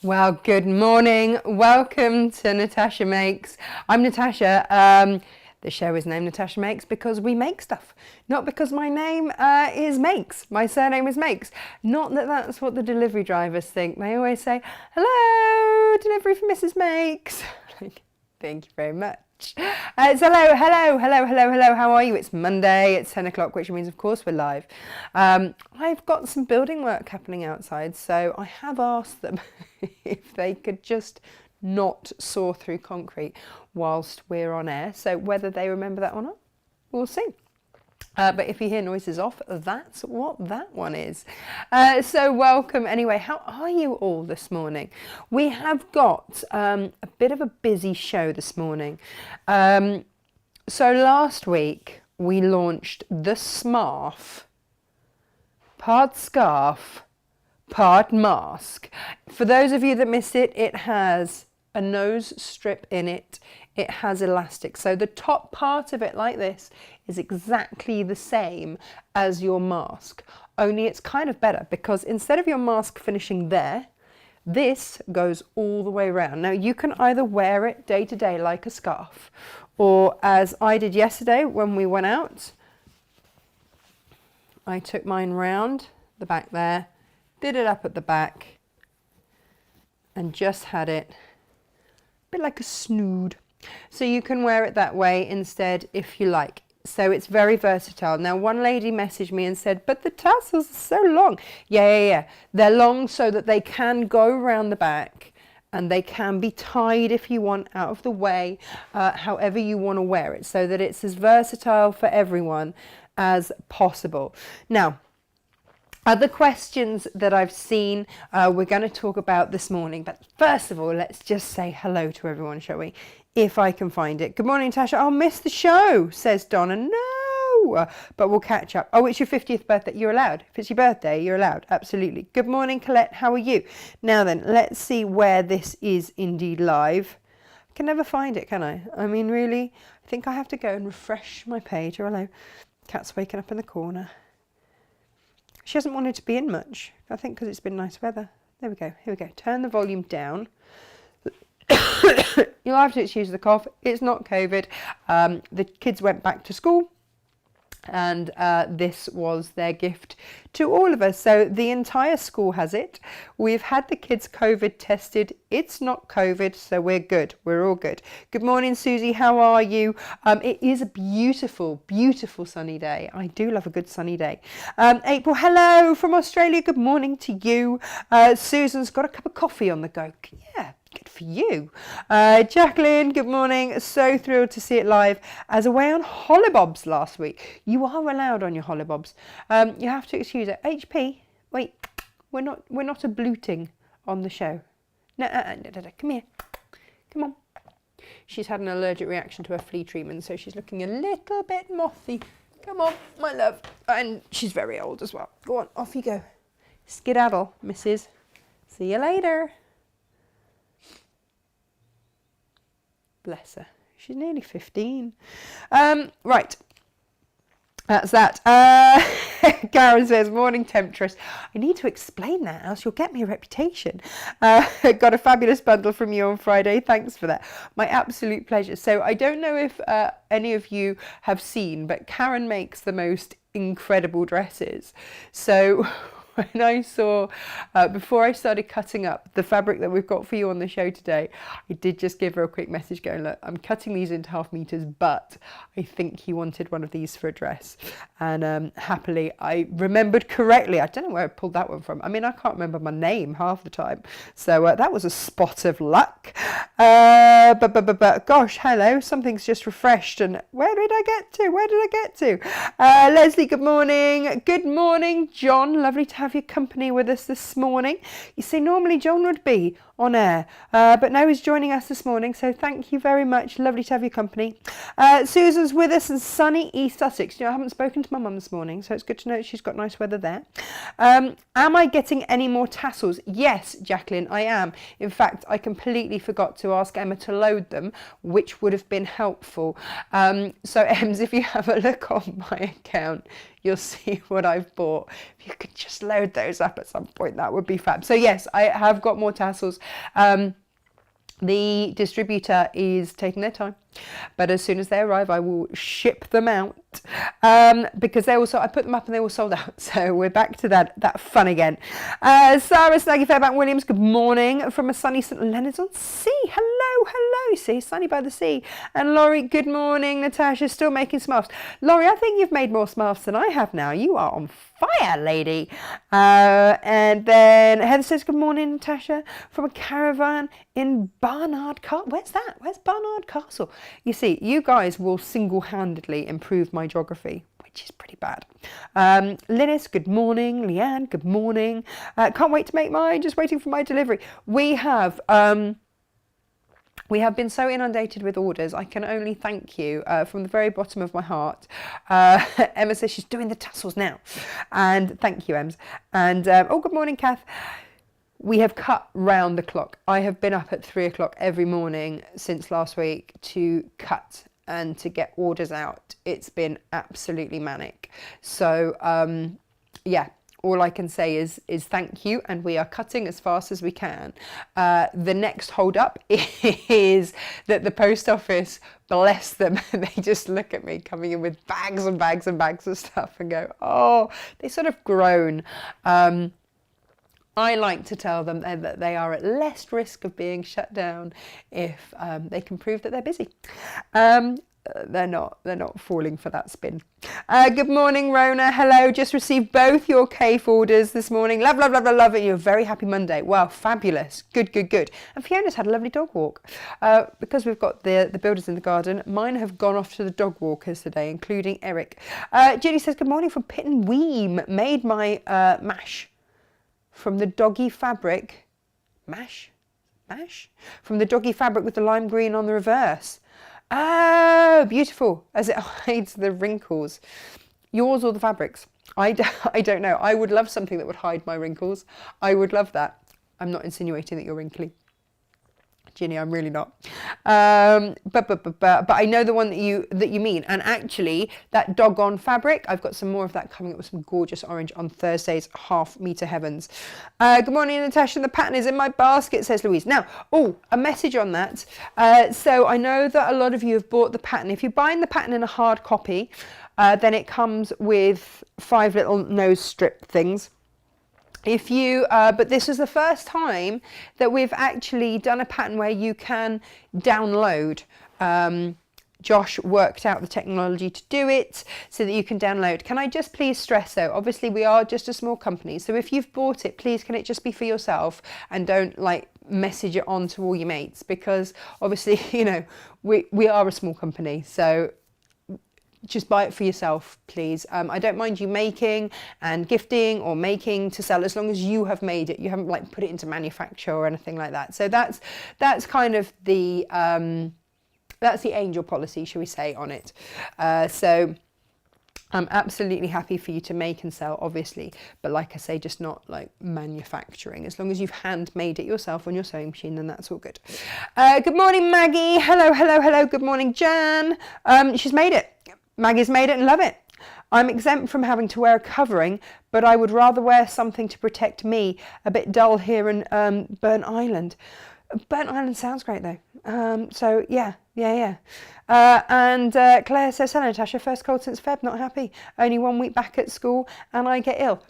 Well, good morning. Welcome to Natasha Makes. I'm Natasha. The show is named Natasha Makes because we make stuff, not because my name is Makes. My surname is Makes. Not that that's what the delivery drivers think. They always say, hello, delivery for Mrs. Makes. Thank you very much. It's hello. How are you? It's Monday. It's 10 o'clock, which means, of course, we're live. I've got some building work happening outside, so I have asked them if they could just not saw through concrete whilst we're on air. So whether they remember that or not, we'll see. But if you hear noises off, that's what that one is. So welcome anyway. How are you all this morning? We have got a bit of a busy show this morning. So last week we launched the Smarf, part scarf, part mask. For those of you that missed it, it has a nose strip in it. It has elastic. So the top part of it, like this, is exactly the same as your mask. Only it's kind of better because instead of your mask finishing there, this goes all the way around. Now you can either wear it day to day like a scarf, or as I did yesterday when we went out, I took mine round the back there, did it up at the back, and just had it a bit like a snood. So you can wear it that way instead if you like. So it's very versatile. Now one lady messaged me and said, but the tassels are so long. Yeah. They're long so that they can go around the back and they can be tied if you want out of the way, however you want to wear it, so that it's as versatile for everyone as possible. Now, other questions that I've seen we're going to talk about this morning. But first of all, let's just say hello to everyone, shall we? If I can find it. Good morning, Tasha. I'll miss the show, says Donna. No, but we'll catch up. Oh, it's your 50th birthday. You're allowed. If it's your birthday, you're allowed. Absolutely. Good morning, Colette. How are you? Now then, let's see where this is indeed live. I can never find it, can I? I mean, really, I think I have to go and refresh my page. Oh, hello. Cat's waking up in the corner. She hasn't wanted to be in much, I think because it's been nice weather. There we go, here we go. Turn the volume down. You'll have to excuse the cough. It's not COVID. The kids went back to school and this was their gift to all of us. So the entire school has it. We've had the kids COVID tested. It's not COVID, so we're good. We're all good. Good morning, Susie. How are you? It is a beautiful, beautiful sunny day. I do love a good sunny day. April, hello from Australia. Good morning to you. Susan's got a cup of coffee on the go. Yeah. Good for you. Jacqueline, good morning. So thrilled to see it live. As away on hollybobs last week. You are allowed on your hollybobs. You have to excuse it. HP, wait, we're not a bluting on the show. No, come here. Come on. She's had an allergic reaction to her flea treatment, so she's looking a little bit mothy. Come on, my love. And she's very old as well. Go on, off you go. Skedaddle, missus. See you later. Bless her. She's nearly 15. Right. That's that. Karen says, morning temptress. I need to explain that, else you'll get me a reputation. Got a fabulous bundle from you on Friday. Thanks for that. My absolute pleasure. So I don't know if any of you have seen, but Karen makes the most incredible dresses. So when I saw, before I started cutting up the fabric that we've got for you on the show today, I did just give her a quick message going, look, I'm cutting these into 1/2 meters, but I think he wanted one of these for a dress. And happily, I remembered correctly. I don't know where I pulled that one from. I mean, I can't remember my name half the time. So that was a spot of luck. But gosh, hello, something's just refreshed. And where did I get to? Leslie, good morning. Good morning, John. Lovely to have your company with us this morning. You see, normally John would be on air, but now he's joining us this morning, so thank you very much. Lovely to have your company. Susan's with us in sunny East Sussex. You know, I haven't spoken to my mum this morning, so it's good to know she's got nice weather there. Am I getting any more tassels? Yes, Jacqueline, I am. In fact, I completely forgot to ask Emma to load them, which would have been helpful. So Ems, if you have a look on my account, you'll see what I've bought. If you could just load those up at some point, that would be fab. So yes, I have got more tassels. The distributor is taking their time, but as soon as they arrive, I will ship them out, because they also, I put them up and they were sold out. So we're back to that fun again. Sarah Snaggy Fairbank Williams, good morning from a sunny St Leonard's on Sea. Hello, see, sunny by the sea. And Laurie, good morning. Natasha, still making Smurfs. Laurie, I think you've made more Smurfs than I have now. You are on fire, lady. And then Heather says, good morning, Natasha, from a caravan in Barnard Castle. Where's that? Where's Barnard Castle? You see, you guys will single-handedly improve my geography, which is pretty bad. Linus, good morning. Leanne, good morning. Can't wait to make mine, just waiting for my delivery. We have been so inundated with orders. I can only thank you from the very bottom of my heart. Emma says she's doing the tassels now. And thank you, Ems. And, oh, good morning, Kath. We have cut round the clock. I have been up at 3 o'clock every morning since last week to cut and to get orders out. It's been absolutely manic. So, yeah. All I can say is thank you, and we are cutting as fast as we can. The next hold up is that the post office, bless them, they just look at me coming in with bags and bags and bags of stuff and go, oh, they sort of groan. I like to tell them that they are at less risk of being shut down if they can prove that they're busy. They're not falling for that spin. Good morning, Rona. Hello. Just received both your cave orders this morning. Love it. You're a very happy Monday. Wow, fabulous. Good. And Fiona's had a lovely dog walk. Because we've got the builders in the garden, mine have gone off to the dog walkers today, including Eric. Judy says, good morning from Pitt and Weem. Made my mash from the doggy fabric. Mash? From the doggy fabric with the lime green on the reverse. Oh, beautiful, as it hides the wrinkles. Yours or the fabrics? I don't know. I would love something that would hide my wrinkles. I would love that. I'm not insinuating that you're wrinkly, Ginny, I'm really not. But I know the one that you mean. And actually, that doggone fabric, I've got some more of that coming up with some gorgeous orange on Thursday's Half Meter Heavens. Good morning, Natasha. The pattern is in my basket, says Louise. Now, a message on that. So I know that a lot of you have bought the pattern. If you're buying the pattern in a hard copy, then it comes with 5 little nose strip things. If you, but this is the first time that we've actually done a pattern where you can download. Josh worked out the technology to do it so that you can download. Can I just please stress though, obviously we are just a small company. So if you've bought it, please can it just be for yourself and don't like message it on to all your mates, because obviously, you know, we are a small company. So just buy it for yourself, please. I don't mind you making and gifting or making to sell as long as you have made it. You haven't like put it into manufacture or anything like that. So that's kind of the angel policy, shall we say, on it. So I'm absolutely happy for you to make and sell, obviously, but like I say, just not like manufacturing. As long as you've handmade it yourself on your sewing machine, then that's all good. Good morning, Maggie. Hello. Good morning, Jan. She's made it. Maggie's made it and love it. I'm exempt from having to wear a covering, but I would rather wear something to protect me. A bit dull here in Burnt Island. Burnt Island sounds great though. So yeah. And Claire says, hello Natasha, first cold since Feb, not happy. Only 1 week back at school and I get ill.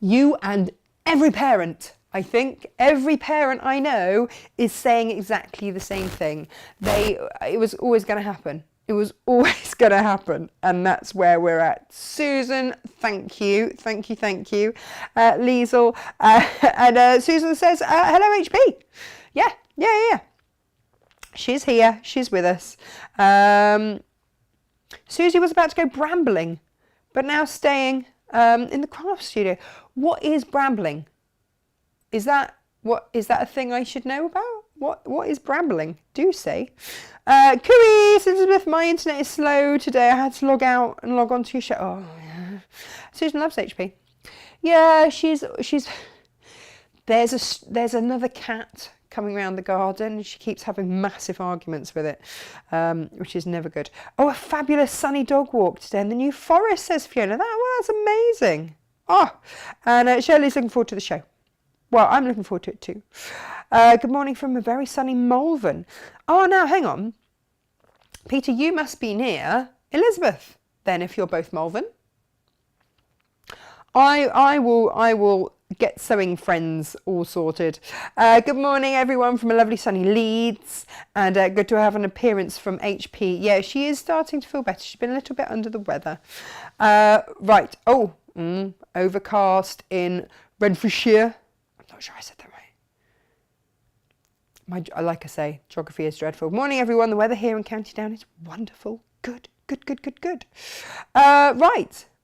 You and every parent, I think, every parent I know is saying exactly the same thing. It was always going to happen. It was always going to happen, and that's where we're at. Susan, thank you. Liesel, and Susan says, hello, HB. Yeah. She's here. She's with us. Susie was about to go brambling, but now staying in the craft studio. What is brambling? Is that a thing I should know about? What is brambling? Do say. Cooey, Elizabeth, my internet is slow today. I had to log out and log on to your show. Oh, yeah. Susan loves HP. Yeah, she's. There's another cat coming around the garden. She keeps having massive arguments with it, which is never good. Oh, a fabulous sunny dog walk today in the New Forest, says Fiona. That's amazing. Oh, and Shirley's looking forward to the show. Well, I'm looking forward to it too. Good morning from a very sunny Malvern. Oh, now hang on. Peter, you must be near Elizabeth then, if you're both Malvern. I will get sewing friends all sorted. Good morning, everyone, from a lovely sunny Leeds, and good to have an appearance from HP. Yeah, she is starting to feel better. She's been a little bit under the weather. Right. Oh, overcast in Renfrewshire. I'm not sure I said that right. Like I say, geography is dreadful. Morning, everyone. The weather here in County Down is wonderful. Good.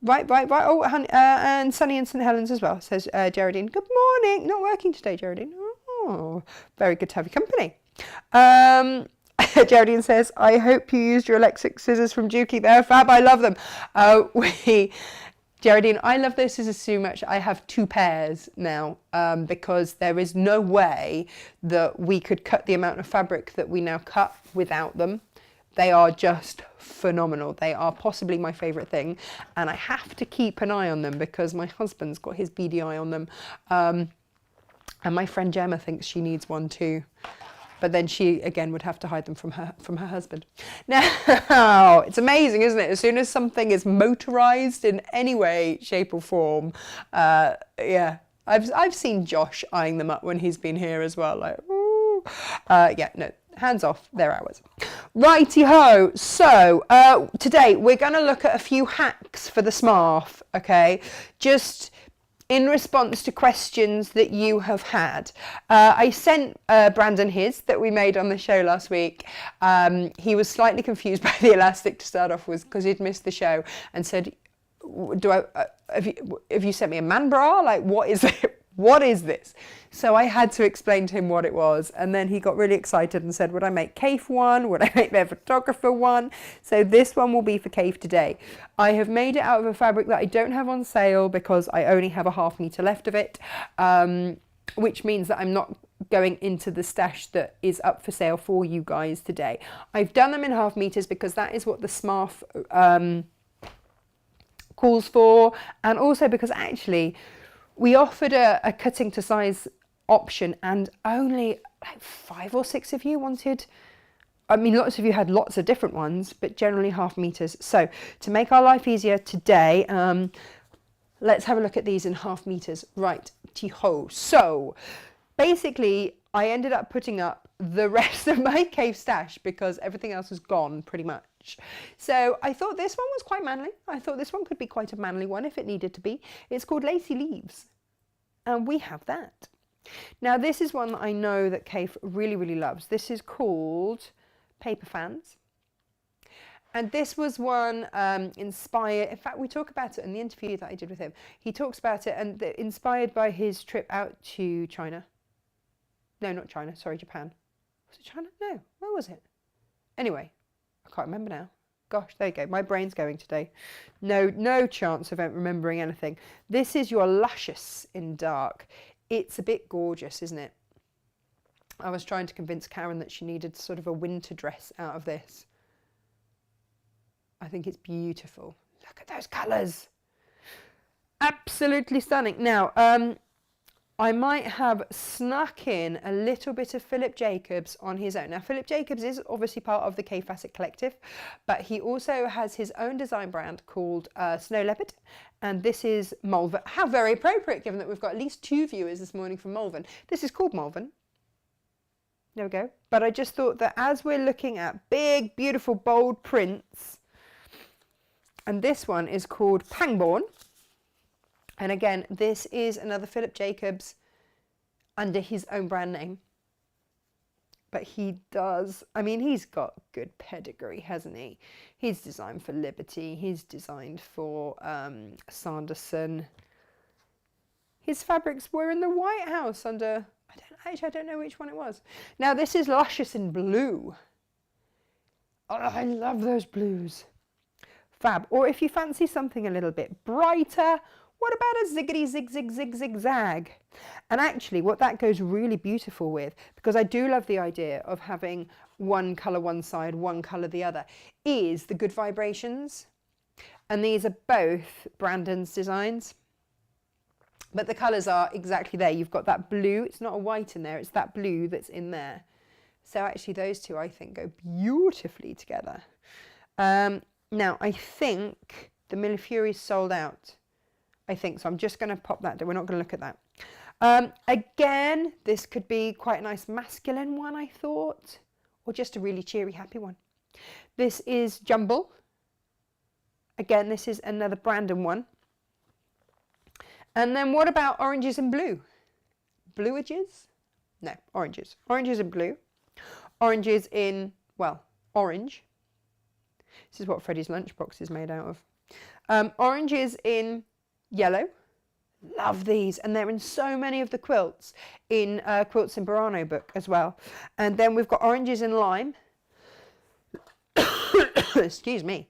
Right. Oh, and sunny in St Helens as well, says Geraldine. Good morning. Not working today, Geraldine. Oh, very good to have your company. Geraldine says, I hope you used your electric scissors from Dukey. They're fab. I love them. Geraldine, I love those scissors so much. I have 2 pairs now because there is no way that we could cut the amount of fabric that we now cut without them. They are just phenomenal. They are possibly my favourite thing, and I have to keep an eye on them because my husband's got his beady eye on them, and my friend Gemma thinks she needs one too, but then she again would have to hide them from her husband. Now it's amazing, isn't it? As soon as something is motorised in any way, shape or form, yeah, I've seen Josh eyeing them up when he's been here as well. Like, ooh. Yeah, no. Hands off, they're ours. Righty-ho. So today we're going to look at a few hacks for the smarf, okay? Just in response to questions that you have had. I sent Brandon his that we made on the show last week. He was slightly confused by the elastic to start off with because he'd missed the show and said, have you sent me a man bra? Like, what is it? What is this? So I had to explain to him what it was, and then he got really excited and said, would I make Cave one? Would I make their photographer one? So this one will be for Cave today. I have made it out of a fabric that I don't have on sale because I only have a ½ metre left of it, which means that I'm not going into the stash that is up for sale for you guys today. I've done them in ½ meters because that is what the smarf calls for, and also because actually we offered a cutting to size option and only like 5 or 6 of you wanted. I mean, lots of you had lots of different ones, but generally ½ meters. So to make our life easier today, let's have a look at these in ½ meters. Right, T-ho. So basically, I ended up putting up the rest of my Cave stash because everything else was gone pretty much. So I thought this one was quite manly. I thought this one could be quite a manly one if it needed to be. It's called Lacy Leaves, and we have that. Now this is one that I know that Cave really, really loves. This is called Paper Fans. And this was one inspired, in fact we talk about it in the interview that I did with him. He talks about it and inspired by his trip out to China. No, not China, sorry, Japan. Was it China? No, where was it? Anyway, I can't remember now. Gosh, there you go. My brain's going today. No chance of remembering anything. This is your Luscious in dark. It's a bit gorgeous, isn't it? I was trying to convince Karen that she needed sort of a winter dress out of this. I think it's beautiful. Look at those colours. Absolutely stunning. Now, I might have snuck in a little bit of Philip Jacobs on his own. Now, Philip Jacobs is obviously part of the Cave Facet Collective, but he also has his own design brand called Snow Leopard, and this is Malvern. How very appropriate, given that we've got at least 2 viewers this morning from Malvern. This is called Malvern. There we go. But I just thought that as we're looking at big, beautiful, bold prints, and this one is called Pangborn. And again, this is another Philip Jacobs under his own brand name. But he does, I mean, he's got good pedigree, hasn't he? He's designed for Liberty. He's designed for Sanderson. His fabrics were in the White House under, I don't know which one it was. Now, this is Luscious in blue. Oh, I love those blues. Fab. Or if you fancy something a little bit brighter, What about a ziggity zig zig zig zig zag? And actually what that goes really beautiful with, because I do love the idea of having one colour one side, one colour the other, is the Good Vibrations. And these are both Brandon's designs. But the colours are exactly there. You've got that blue, it's not a white in there, it's that blue that's in there. So actually those two I think go beautifully together. Now I think the Millefiori's sold out. I think so. I'm just going to pop that down. We're not going to look at that. Again, this could be quite a nice masculine one, I thought, or just a really cheery, happy one. This is Jumble. Again, this is another Brandon one. And then what about oranges and blue? Bluages? No, oranges. Oranges and blue. Oranges in, well, orange. This is what Freddie's lunchbox is made out of. Oranges in yellow. Love these. And they're in so many of the quilts in Quilts in Burano book as well. And then we've got oranges in lime. Excuse me.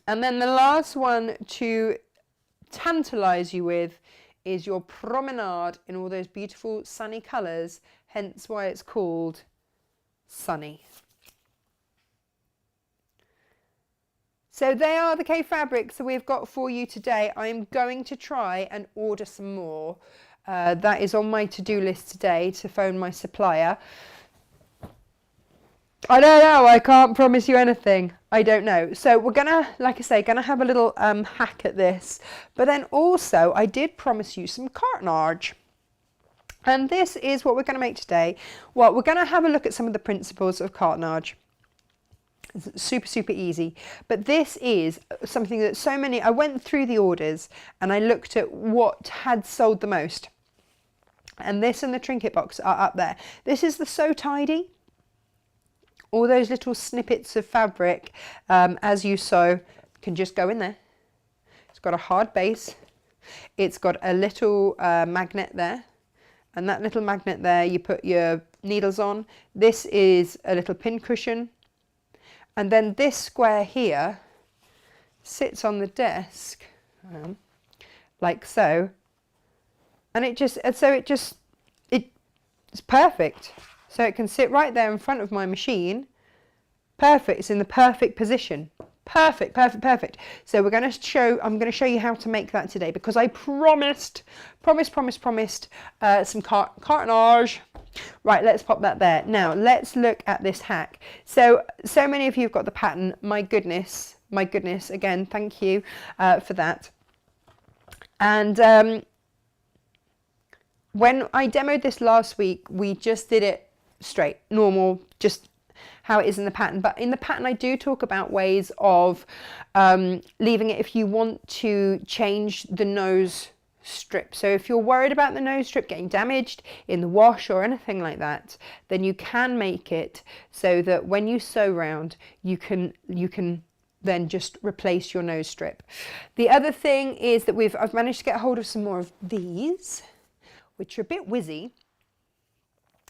And then the last one to tantalize you with is your promenade in all those beautiful sunny colours, hence why it's called Sunny. So they are the K fabrics that we've got for you today. I'm going to try and order some more. That is on my to-do list today, to phone my supplier. I don't know, I can't promise you anything. I don't know. So we're gonna, like I say, gonna have a little hack at this. But then also, I did promise you some cartonage. And this is what we're gonna make today. Well, we're gonna have a look at some of the principles of cartonage. It's super, super easy. But this is something that so many, I went through the orders and I looked at what had sold the most. And this and the Trinket Box are up there. This is the So Tidy. All those little snippets of fabric as you sew can just go in there. It's got a hard base. It's got a little magnet there. And that little magnet there, you put your needles on. This is a little pin cushion. And then this square here sits on the desk, like so. And it's perfect. So it can sit right there in front of my machine. Perfect, it's in the perfect position. Perfect, perfect, perfect. So I'm going to show you how to make that today, because I promised some cartonage. Right, let's pop that there. Now, let's look at this hack. So many of you have got the pattern. My goodness, again, thank you for that. And when I demoed this last week, we just did it straight, normal, just how it is in the pattern. But in the pattern, I do talk about ways of leaving it if you want to change the nose strip. So if you're worried about the nose strip getting damaged in the wash or anything like that, then you can make it so that when you sew round, you can then just replace your nose strip. The other thing is that I've managed to get hold of some more of these, which are a bit whizzy.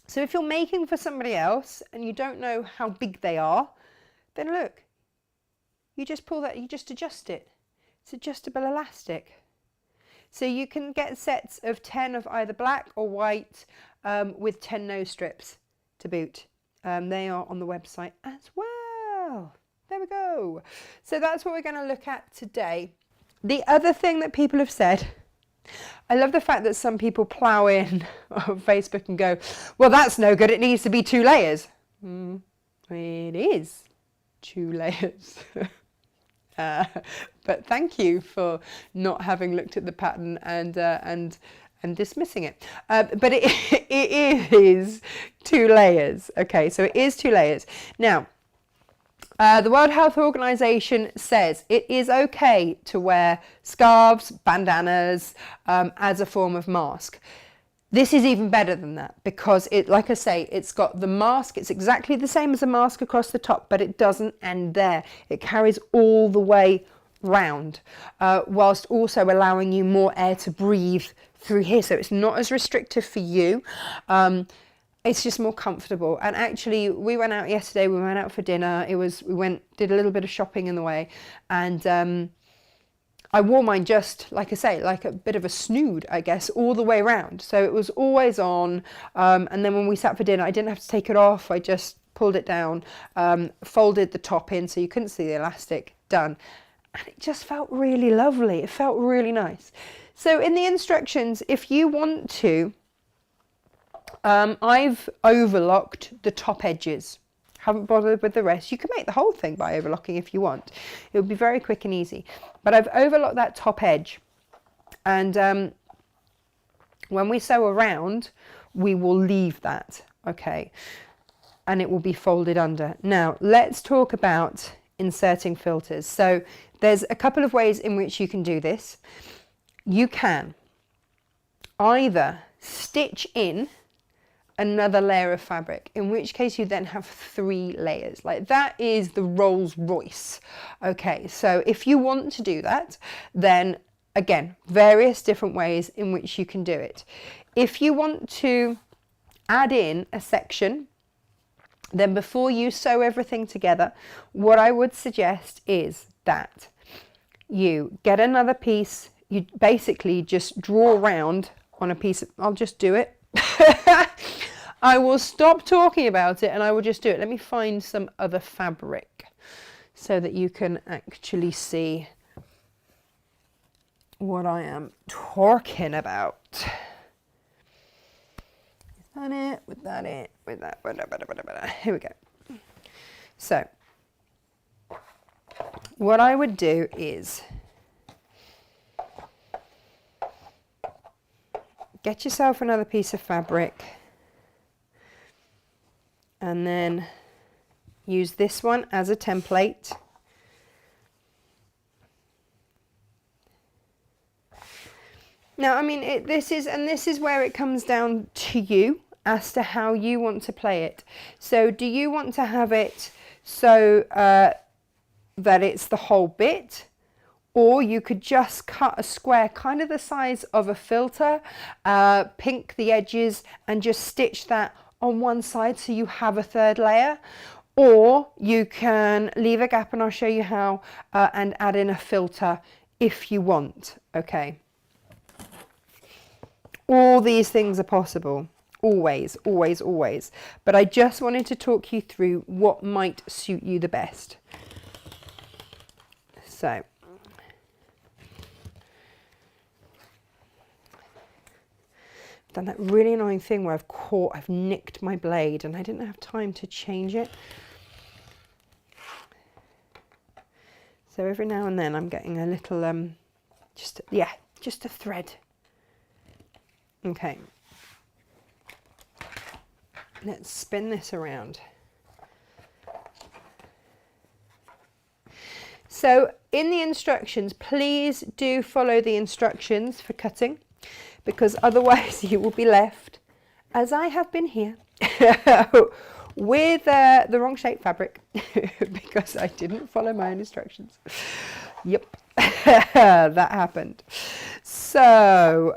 So if you're making for somebody else and you don't know how big they are, then look, you just pull that, you just adjust it. It's adjustable elastic. So you can get sets of 10 of either black or white with 10 nose strips to boot. They are on the website as well. There we go. So that's what we're going to look at today. The other thing that people have said, I love the fact that some people plow in on Facebook and go, well, that's no good, it needs to be 2 layers. It is 2 layers. But thank you for not having looked at the pattern and dismissing it. But it is 2 layers. Okay, so it is 2 layers. Now, the World Health Organization says it is okay to wear scarves, bandanas as a form of mask. This is even better than that because it, like I say, it's got the mask. It's exactly the same as a mask across the top, but it doesn't end there. It carries all the way round, whilst also allowing you more air to breathe through here. So it's not as restrictive for you. It's just more comfortable. And actually, we went out yesterday. We went out for dinner. We did a little bit of shopping in the way, and I wore mine just, like I say, like a bit of a snood, I guess, all the way around. So it was always on. And then when we sat for dinner, I didn't have to take it off. I just pulled it down, folded the top in so you couldn't see the elastic, done. And it just felt really lovely. It felt really nice. So in the instructions, if you want to, I've overlocked the top edges. Haven't bothered with the rest. You can make the whole thing by overlocking if you want. It would be very quick and easy. But I've overlocked that top edge. And when we sew around, we will leave that, okay? And it will be folded under. Now, let's talk about inserting filters. So there's a couple of ways in which you can do this. You can either stitch in another layer of fabric, in which case you then have 3 layers. Like, that is the Rolls Royce. Okay, so if you want to do that, then again, various different ways in which you can do it. If you want to add in a section, then before you sew everything together, what I would suggest is that you get another piece, you basically just draw around on a piece of, I'll just do it. I will stop talking about it and I will just do it. Let me find some other fabric so that you can actually see what I am talking about. Is that it? With that it? With that? Here we go. So, what I would do is get yourself another piece of fabric and then use this one as a template. Now, I mean, this is where it comes down to you as to how you want to play it. So do you want to have it so that it's the whole bit? Or you could just cut a square kind of the size of a filter, pink the edges and just stitch that on one side so you have a 3rd layer. Or you can leave a gap and I'll show you how, and add in a filter if you want, okay? All these things are possible, always, always, always. But I just wanted to talk you through what might suit you the best. So, done that really annoying thing where I've nicked my blade and I didn't have time to change it. So every now and then I'm getting a little, just a thread. Okay. Let's spin this around. So in the instructions, please do follow the instructions for cutting, because otherwise you will be left, as I have been here, with the wrong shape fabric because I didn't follow my own instructions. Yep, that happened. So,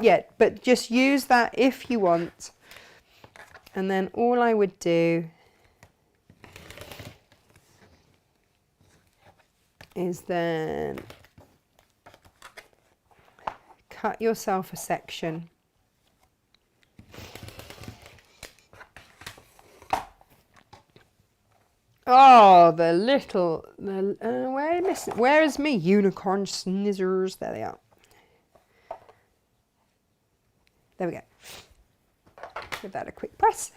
yeah, but just use that if you want. And then all I would do is then cut yourself a section. Oh, where is me unicorn snizzers? There they are. There we go. Give that a quick press.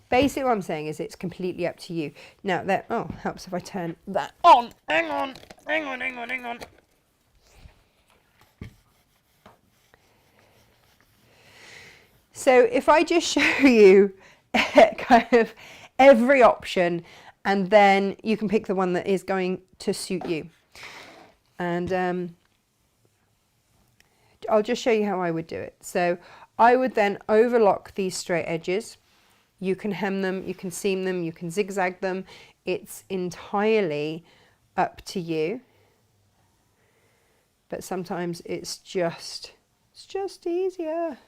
Basically what I'm saying is it's completely up to you. Now that, oh, helps if I turn that on. Hang on. So if I just show you kind of every option, and then you can pick the one that is going to suit you. And I'll just show you how I would do it. So I would then overlock these straight edges. You can hem them, you can seam them, you can zigzag them. It's entirely up to you. But sometimes it's just easier.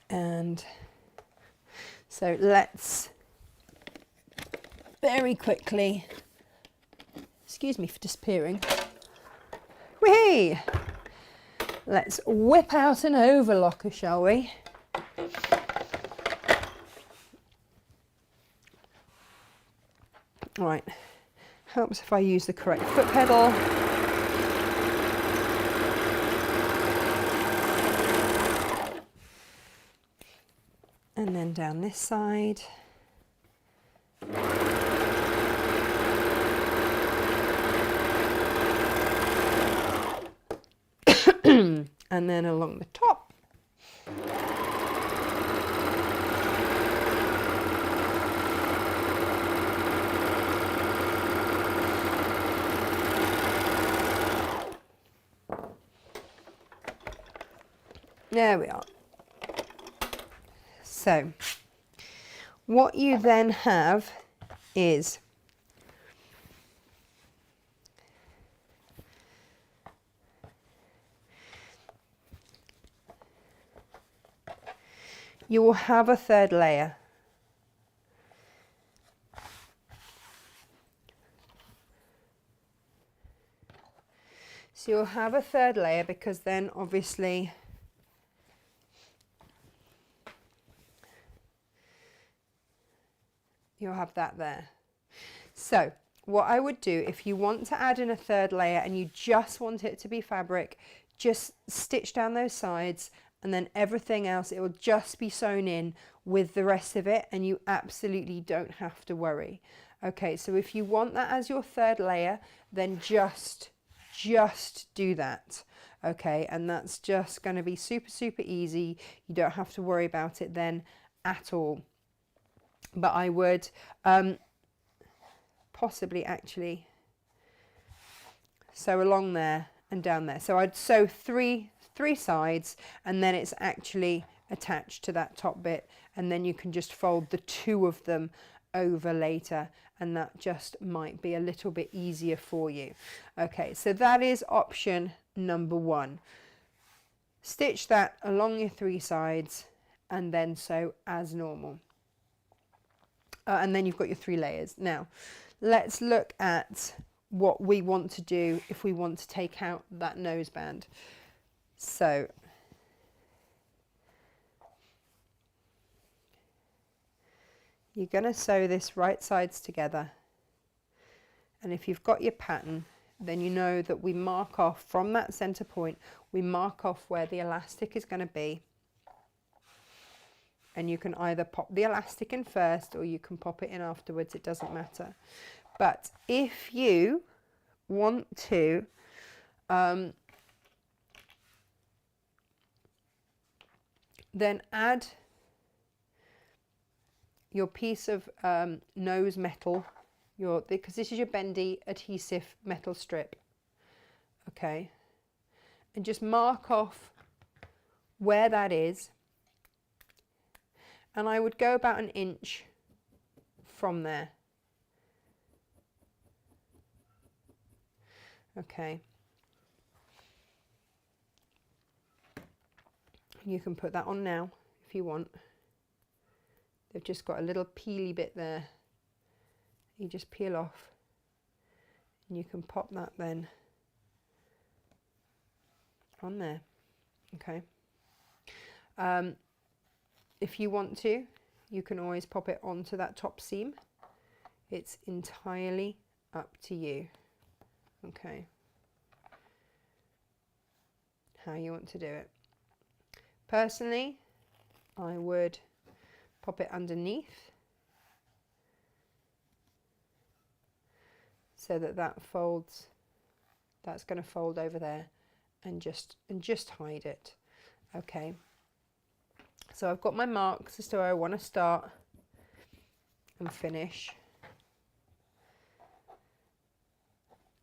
And so let's very quickly, excuse me for disappearing, whee! Let's whip out an overlocker, shall we? Right, helps if I use the correct foot pedal. And then down this side. And then along the top. There we are. So what you then have is you will have a third layer. So you'll have a third layer because then obviously you'll have that there. So what I would do if you want to add in a third layer and you just want it to be fabric, just stitch down those sides and then everything else, it will just be sewn in with the rest of it and you absolutely don't have to worry. Okay, so if you want that as your third layer, then just do that. Okay, and that's just going to be super, super easy. You don't have to worry about it then at all. But I would possibly actually sew along there and down there. So I'd sew three sides and then it's actually attached to that top bit, and then you can just fold the two of them over later, and that just might be a little bit easier for you. Okay, so that is option number one. Stitch that along your three sides and then sew as normal. And then you've got your three layers. Now let's look at what we want to do if we want to take out that noseband. So you're going to sew this right sides together, and if you've got your pattern, then you know that we mark off from that center point, we mark off where the elastic is going to be, and you can either pop the elastic in first or you can pop it in afterwards, it doesn't matter. But if you want to then add your piece of nose metal, because this is your bendy adhesive metal strip, okay, and just mark off where that is, and I would go about 1 inch from there. Okay, you can put that on now if you want. They've just got a little peely bit there. You just peel off and you can pop that then on there. Okay. If you want to, you can always pop it onto that top seam. It's entirely up to you. Okay. How you want to do it. Personally, I would pop it underneath so that folds. That's going to fold over there, and just hide it. Okay. So I've got my marks as to where I want to start and finish.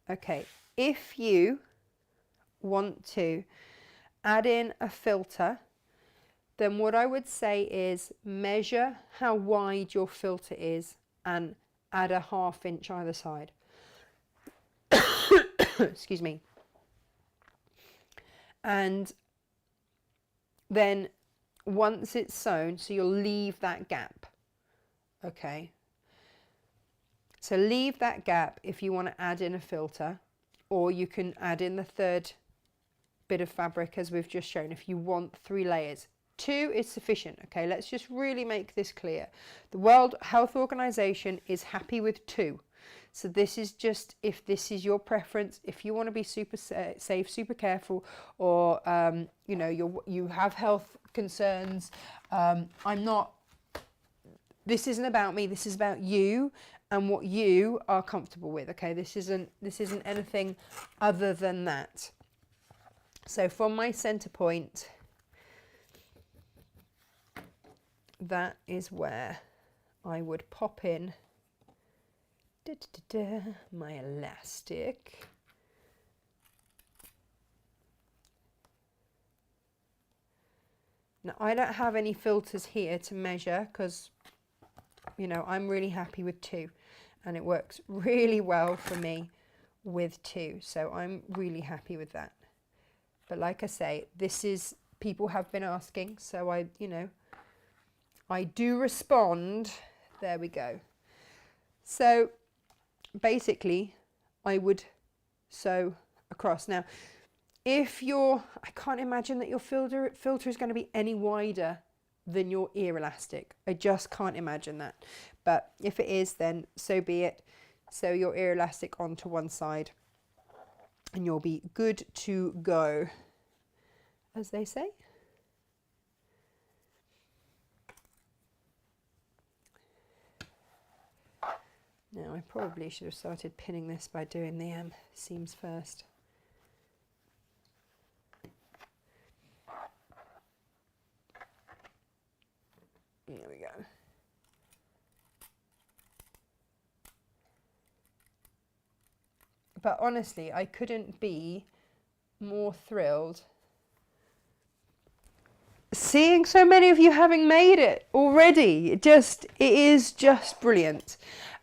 Okay, if you want to add in a filter, then what I would say is measure how wide your filter is and add a 1/2 inch either side. Excuse me. And then once it's sewn, so you'll leave that gap. Okay. So leave that gap if you want to add in a filter, or you can add in the third bit of fabric as we've just shown if you want 3 layers. 2 is sufficient. Okay, let's just really make this clear. The World Health Organization is happy with 2. So this is just if this is your preference, if you want to be super safe, super careful, or you know, you have health concerns. This isn't about me, this is about you and what you are comfortable with. Okay, this isn't anything other than that. So from my center point, that is where I would pop in my elastic. Now I don't have any filters here to measure because, you know, I'm really happy with 2 and it works really well for me with 2. So I'm really happy with that. But like I say, this is, people have been asking, so I do respond. There we go. So basically I would sew across. Now if I can't imagine that your filter is going to be any wider than your ear elastic. I just can't imagine that. But if it is, then so be it. Sew your ear elastic onto one side and you'll be good to go, as they say. Now I probably should have started pinning this by doing the seams first. There we go. But honestly, I couldn't be more thrilled seeing so many of you having made it already. It is just brilliant.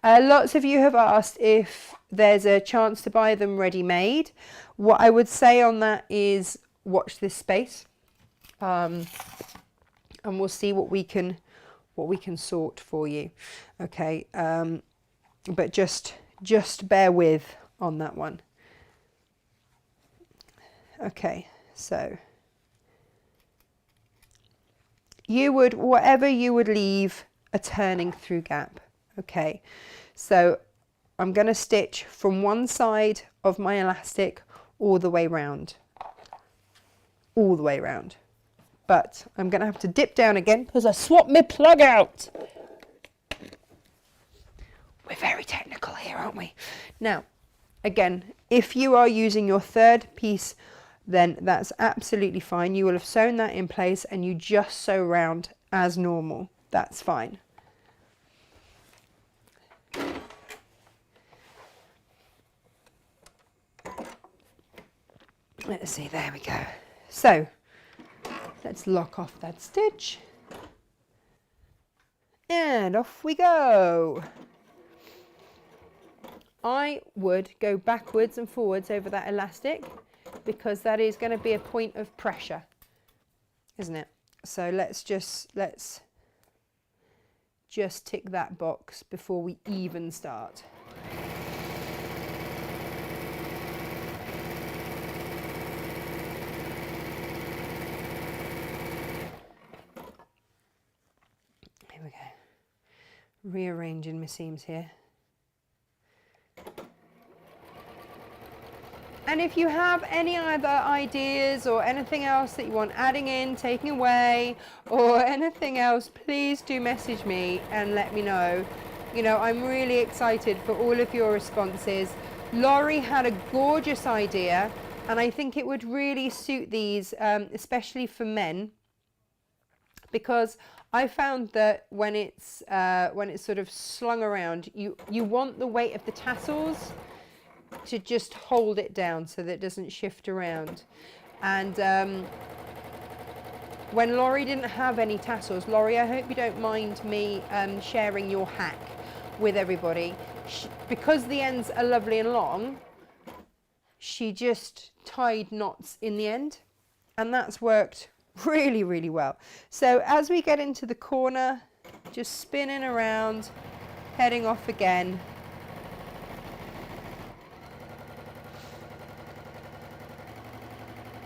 Lots of you have asked if there's a chance to buy them ready-made. What I would say on that is watch this space, and we'll see what we can sort for you. Okay, but just bear with on that one. Okay, so whatever you would leave a turning through gap. Okay, so I'm going to stitch from one side of my elastic all the way round. But I'm going to have to dip down again because I swapped my plug out. We're very technical here, aren't we? Now, again, if you are using your third piece, then that's absolutely fine. You will have sewn that in place and you just sew round as normal. That's fine. Let's see, there we go. So let's lock off that stitch and off we go. I would go backwards and forwards over that elastic because that is going to be a point of pressure, isn't it? So let's just tick that box before we even start. Here we go. Rearranging my seams here. And if you have any other ideas or anything else that you want adding in, taking away, or anything else, please do message me and let me know. You know, I'm really excited for all of your responses. Laurie had a gorgeous idea, and I think it would really suit these, especially for men, because I found that when it's sort of slung around, you want the weight of the tassels to just hold it down so that it doesn't shift around. And when Laurie didn't have any tassels, Laurie, I hope you don't mind me sharing your hack with everybody. Because the ends are lovely and long, she just tied knots in the end, and that's worked really, really well. So as we get into the corner, just spinning around, heading off again.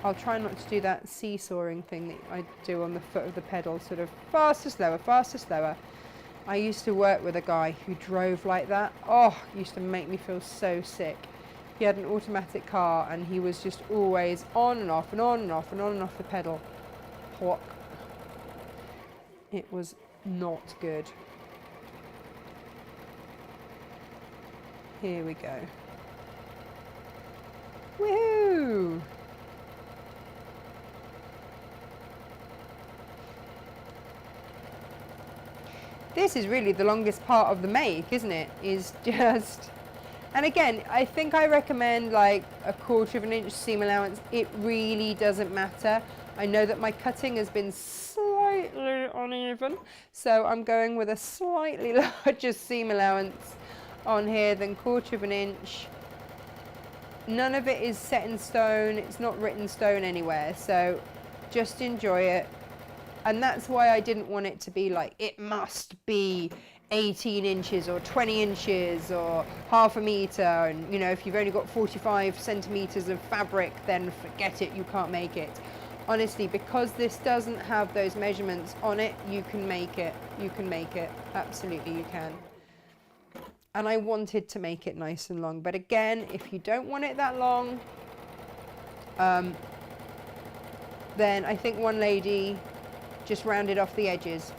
I'll try not to do that seesawing thing that I do on the foot of the pedal, sort of faster, slower, faster, slower. I used to work with a guy who drove like that. Oh, used to make me feel so sick. He had an automatic car and he was just always on and off and on and off and on and off the pedal. What? It was not good. Here we go. Woohoo! This is really the longest part of the make, isn't it? Is just, and again, I think I recommend like a 1/4 of an inch seam allowance. It really doesn't matter. I know that my cutting has been slightly uneven, so I'm going with a slightly larger seam allowance on here than 1/4 of an inch. None of it is set in stone. It's not written stone anywhere, so just enjoy it. And that's why I didn't want it to be like, it must be 18 inches or 20 inches or 1/2 meter. And, you know, if you've only got 45 centimeters of fabric, then forget it, you can't make it. Honestly, because this doesn't have those measurements on it, you can make it. You can make it. Absolutely, you can. And I wanted to make it nice and long. But again, if you don't want it that long, then I think one lady just rounded off the edges,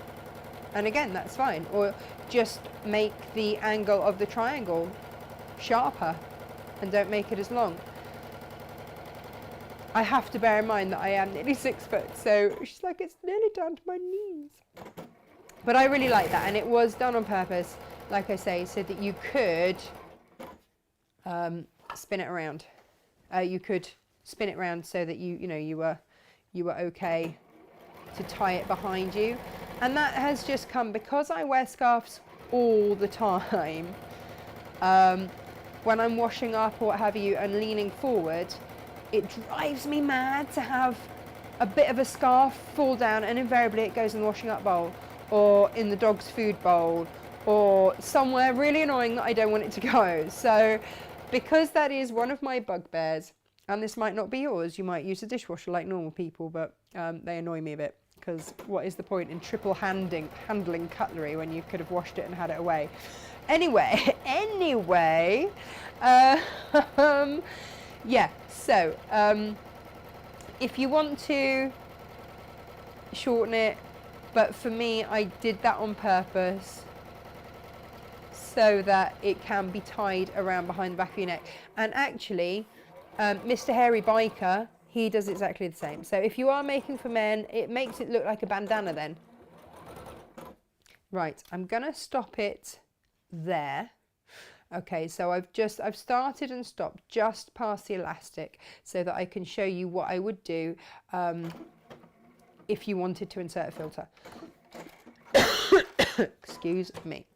and again, that's fine. Or just make the angle of the triangle sharper and don't make it as long. I have to bear in mind that I am nearly 6 foot, so she's like, it's nearly down to my knees. But I really like that, and it was done on purpose, like I say, so that you could spin it around. You could spin it around so that you were okay to tie it behind you. And that has just come because I wear scarves all the time. When I'm washing up or what have you and leaning forward, it drives me mad to have a bit of a scarf fall down, and invariably it goes in the washing up bowl or in the dog's food bowl or somewhere really annoying that I don't want it to go. So because that is one of my bugbears, and this might not be yours, you might use a dishwasher like normal people, but they annoy me a bit, because what is the point in triple handling cutlery when you could have washed it and had it away? Anyway, yeah, so if you want to shorten it, but for me, I did that on purpose so that it can be tied around behind the back of your neck. And actually, Mr. Hairy Biker, he does exactly the same. So if you are making for men, it makes it look like a bandana then. Right, I'm gonna stop it there. Okay, so I've started and stopped just past the elastic so that I can show you what I would do if you wanted to insert a filter. Excuse me.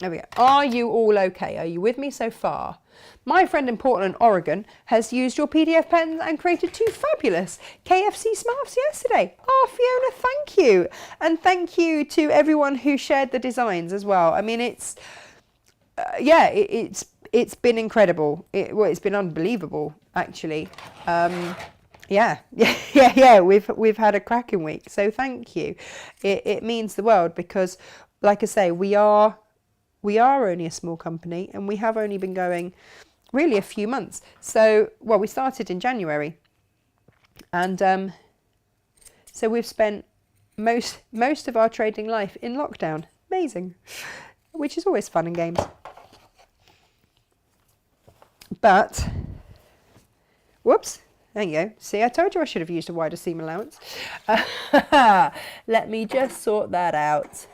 There we go. Are you all okay? Are you with me so far? My friend in Portland, Oregon, has used your PDF pens and created 2 fabulous KFC Smarts yesterday. Oh, Fiona, thank you. And thank you to everyone who shared the designs as well. I mean, it's, yeah, it's been incredible. It's been unbelievable, actually. Yeah, we've had a cracking week. So thank you. It means the world because, like I say, we are only a small company and we have only been going really a few months. So, well, we started in January, and so we've spent most of our trading life in lockdown. Amazing, which is always fun and games. But, whoops, there you go. See, I told you I should have used a wider seam allowance. Let me just sort that out.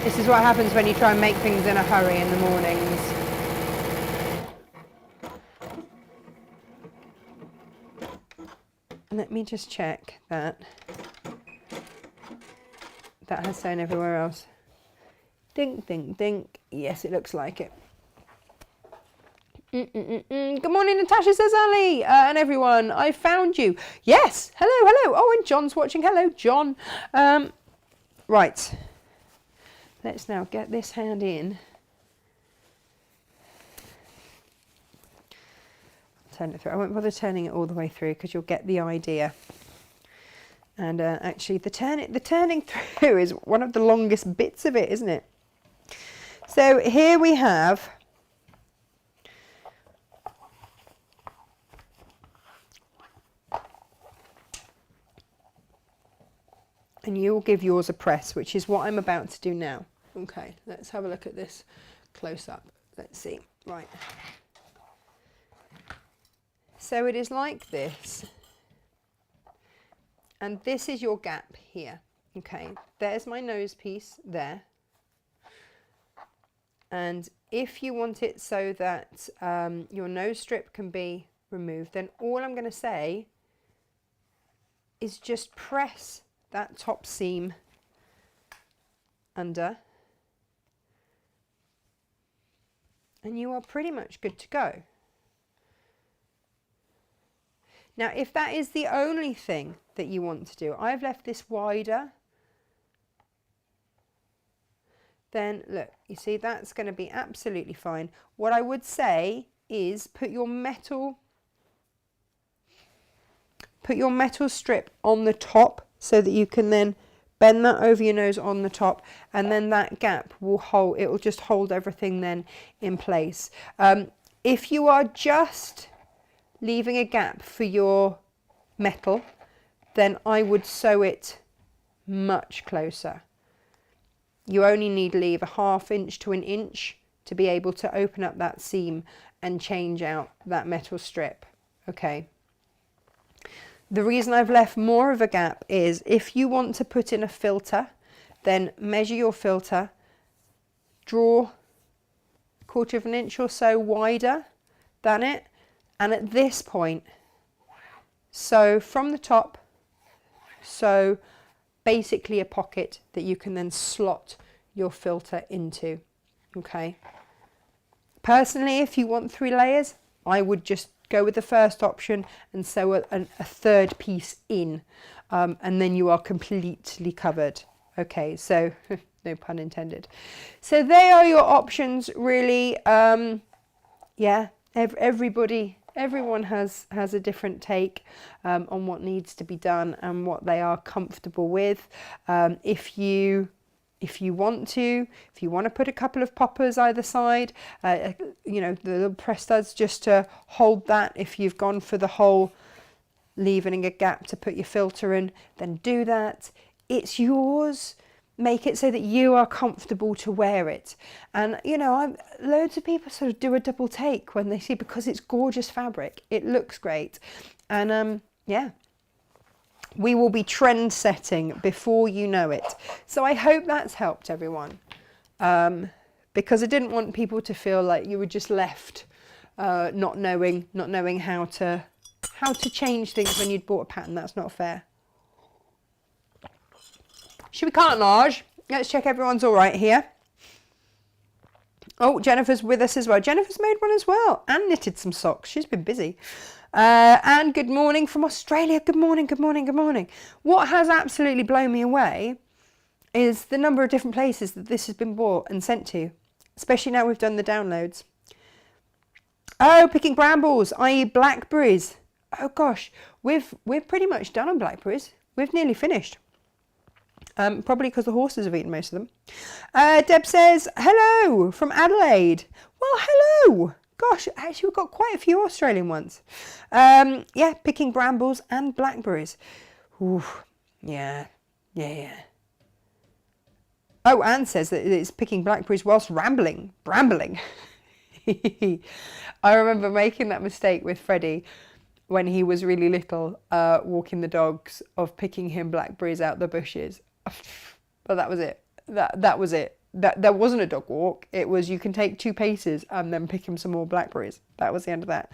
This is what happens when you try and make things in a hurry in the mornings. Let me just check that has sewn everywhere else. Dink, dink, dink. Yes, it looks like it. Good morning, Natasha, says Ali, and everyone. I found you. Yes. Hello, hello. Oh, and John's watching. Hello, John. Right. Let's now get this hand in. Turn it through. I won't bother turning it all the way through because you'll get the idea. And actually, the turning through is one of the longest bits of it, isn't it? So here we have and you will give yours a press, which is what I'm about to do now. Okay, let's have a look at this close up. Let's see. Right. So it is like this. And this is your gap here. Okay, there's my nose piece there. And if you want it so that your nose strip can be removed, then all I'm going to say is just press that top seam under, and you are pretty much good to go. Now, if that is the only thing that you want to do, I've left this wider, then look, you see that's going to be absolutely fine. What I would say is put your metal strip on the top so that you can then bend that over your nose on the top, and then that gap will hold, it will just hold everything then in place. If you are just leaving a gap for your metal, then I would sew it much closer. You only need to leave a 1/2 inch to 1 inch to be able to open up that seam and change out that metal strip. Okay. The reason I've left more of a gap is if you want to put in a filter, then measure your filter, draw 1/4 of an inch or so wider than it, and at this point, sew from the top, sew basically a pocket that you can then slot your filter into. Okay. Personally, if you want 3 layers, I would just go with the first option and sew a 1/3 piece in, and then you are completely covered. Okay, so no pun intended. So they are your options, really. Yeah, everyone has a different take on what needs to be done and what they are comfortable with. If you want to put a couple of poppers either side, you know, the little press studs just to hold that. If you've gone for the whole leaving a gap to put your filter in, then do that. It's yours. Make it so that you are comfortable to wear it. And you know, loads of people sort of do a double take when they see, because it's gorgeous fabric, it looks great, and yeah, we will be trend setting before you know it. So I hope that's helped everyone, because I didn't want people to feel like you were just left not knowing how to change things when you'd bought a pattern. That's not fair. Should we cartonnage? Let's check everyone's all right here. Oh, Jennifer's with us as well. Jennifer's made one as well and knitted some socks. She's been busy. And good morning from Australia. Good morning, good morning, good morning. What has absolutely blown me away is the number of different places that this has been bought and sent to, especially now we've done the downloads. Oh, picking brambles, i.e. blackberries. Oh gosh, we're pretty much done on blackberries. We've nearly finished. Probably because the horses have eaten most of them. Deb says, hello from Adelaide. Well, hello. Gosh, actually we've got quite a few Australian ones. Yeah, picking brambles and blackberries. Ooh, yeah. Oh, Anne says that it's picking blackberries whilst brambling. I remember making that mistake with Freddie when he was really little, walking the dogs, of picking him blackberries out the bushes. But that was it. That was it. That wasn't a dog walk. It was, you can take 2 paces and then pick him some more blackberries. That was the end of that.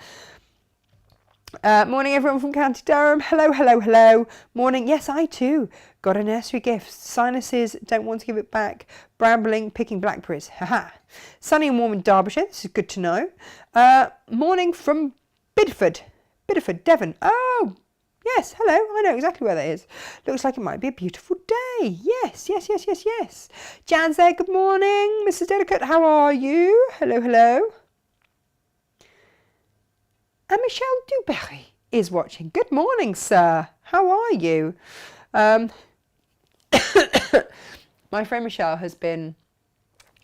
Morning everyone from County Durham. Hello. Morning. Yes, I too Got a nursery gift. Sinuses, don't want to give it back. Brambling, picking blackberries. Haha. Sunny and warm in Derbyshire. This is good to know. Morning from Bideford. Bideford, Devon. Oh, yes. Hello. I know exactly where that is. Looks like it might be a beautiful day. Yes, yes, yes, yes, yes. Jan's there. Good morning. Mrs. Delicate, how are you? Hello, hello. And Michelle Duberry is watching. Good morning, sir. How are you? My friend Michelle has been,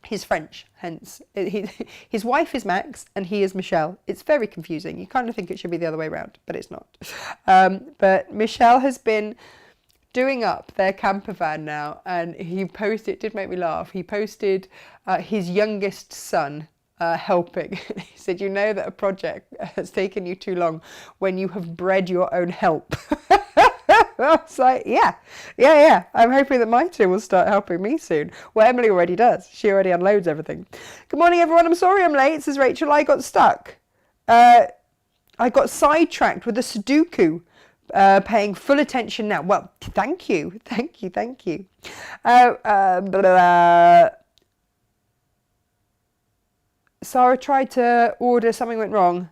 he's French, hence his wife is Max and he is Michelle. It's very confusing. You kind of think it should be the other way around, but it's not. But Michelle has been doing up their camper van now, and he posted, it did make me laugh, he posted his youngest son helping. He said, you know that a project has taken you too long when you have bred your own help. I was like, yeah. I'm hoping that my two will start helping me soon. Well, Emily already does. She already unloads everything. Good morning, everyone. I'm sorry I'm late, says Rachel. I got stuck. I got sidetracked with a Sudoku. Paying full attention now. Well, thank you. Sarah tried to order, something went wrong.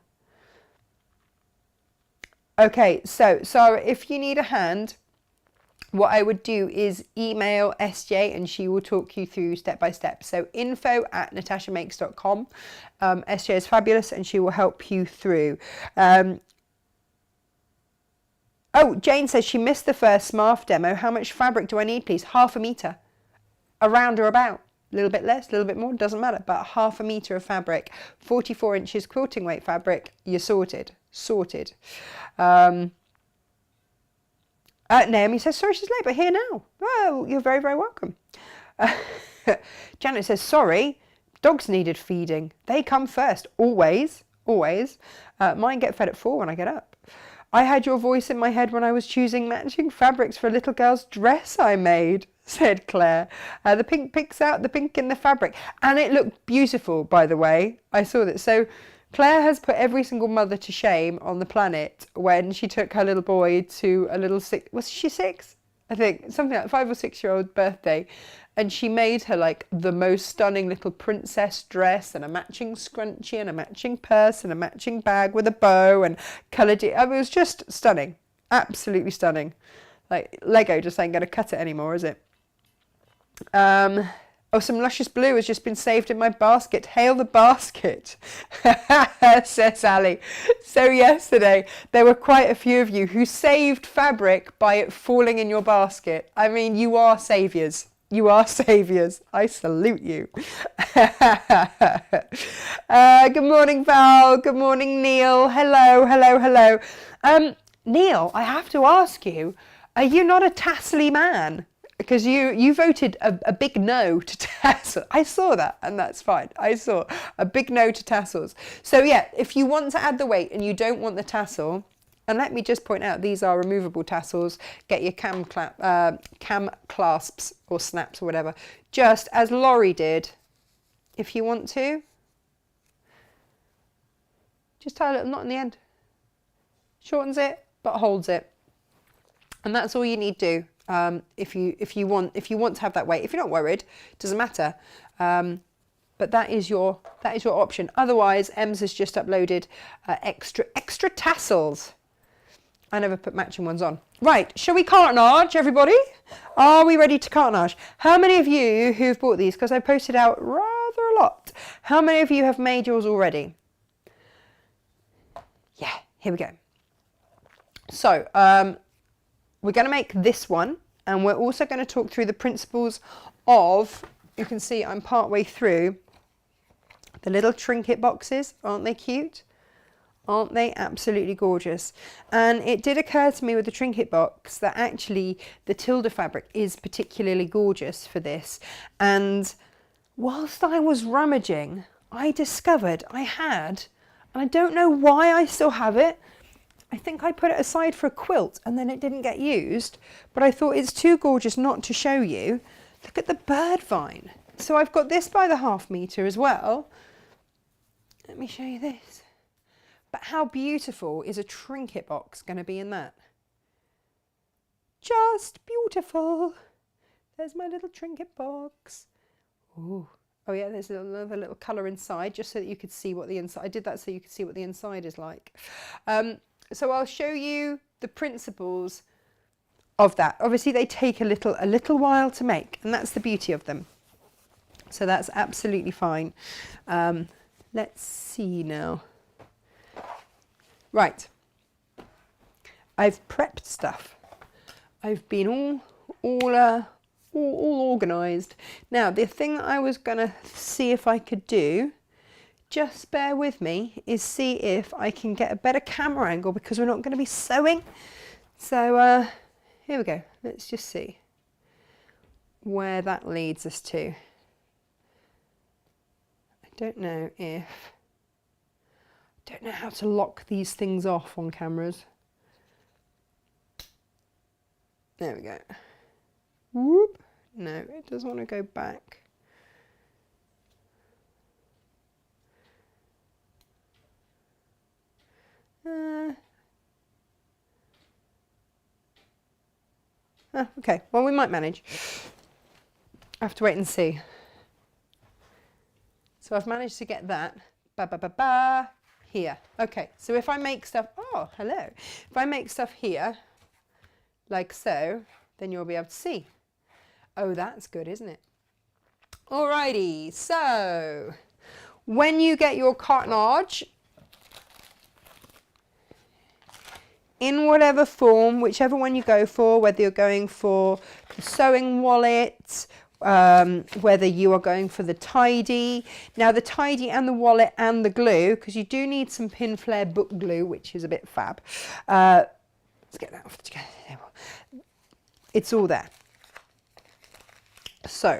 Okay, so Sarah, if you need a hand, what I would do is email SJ and she will talk you through step by step. So info@natashamakes.com. SJ is fabulous and she will help you through. Oh, Jane says she missed the first Smarf demo. How much fabric do I need, please? 1/2 metre. Around or about. A little bit less, a little bit more, doesn't matter. But 1/2 metre of fabric. 44 inches quilting weight fabric. You're sorted. Sorted. Naomi says, sorry she's late, but here now. Well, you're very, very welcome. Janet says, sorry, dogs needed feeding. They come first. Always. Mine get fed at 4 when I get up. I had your voice in my head when I was choosing matching fabrics for a little girl's dress I made, said Claire. The pink picks out the pink in the fabric. And it looked beautiful, by the way. I saw that. So Claire has put every single mother to shame on the planet when she took her little boy to a little was she 6? I think, something like 5 or 6-year-old birthday. And she made her like the most stunning little princess dress and a matching scrunchie and a matching purse and a matching bag with a bow and coloured it. I mean, it was just stunning. Absolutely stunning. Like Lego just ain't going to cut it anymore, is it? Oh, some luscious blue has just been saved in my basket. Hail the basket, says Ali. So yesterday, there were quite a few of you who saved fabric by it falling in your basket. I mean, you are saviours. You are saviours. I salute you. Good morning, Val. Good morning, Neil. Hello. Neil, I have to ask you, are you not a tassely man? Because you voted a big no to tassels. I saw that, and that's fine. I saw a big no to tassels. So yeah, if you want to add the weight and you don't want the tassel, and let me just point out, these are removable tassels. Get your cam clasps or snaps or whatever, just as Laurie did. If you want to, just tie a little knot in the end. Shortens it, but holds it. And that's all you need to do. If you want to have that weight. If you're not worried, it doesn't matter. But that is your option. Otherwise, Ems has just uploaded extra tassels. I never put matching ones on. Right, shall we cartonnage, everybody? Are we ready to cartonnage? How many of you who've bought these, because I posted out rather a lot, how many of you have made yours already? Yeah, here we go. So, we're going to make this one, and we're also going to talk through the principles of, you can see I'm partway through, the little trinket boxes. Aren't they cute? Aren't they absolutely gorgeous? And it did occur to me with the trinket box that actually the Tilda fabric is particularly gorgeous for this. And whilst I was rummaging, I discovered I had, and I don't know why I still have it, I think I put it aside for a quilt and then it didn't get used, but I thought it's too gorgeous not to show you. Look at the bird vine. So I've got this by the 1/2 metre as well. Let me show you this. But how beautiful is a trinket box going to be in that? just beautiful. There's my little trinket box. Ooh. Oh yeah, there's another little colour inside, just so that you could see what the inside, I did that so you could see what the inside is like. So I'll show you the principles of that. Obviously they take a little while to make, and that's the beauty of them. So that's absolutely fine. Let's see now. Right. I've prepped stuff. I've been all organised. Now, the thing that I was going to see if I could do, just bear with me, is see if I can get a better camera angle, because we're not going to be sewing. So here we go. Let's just see where that leads us to. I don't know how to lock these things off on cameras. There we go. Whoop. No, it doesn't want to go back. Okay, well, we might manage. I have to wait and see. So I've managed to get that here. Okay, so if I make stuff, oh, hello. If I make stuff here, like so, then you'll be able to see. Oh, that's good, isn't it? Alrighty, so when you get your cartonnage, in whatever form, whichever one you go for, whether you're going for the sewing wallet, whether you are going for the tidy. Now the tidy and the wallet and the glue, because you do need some pin flare book glue, which is a bit fab. Let's get that off the table. It's all there. So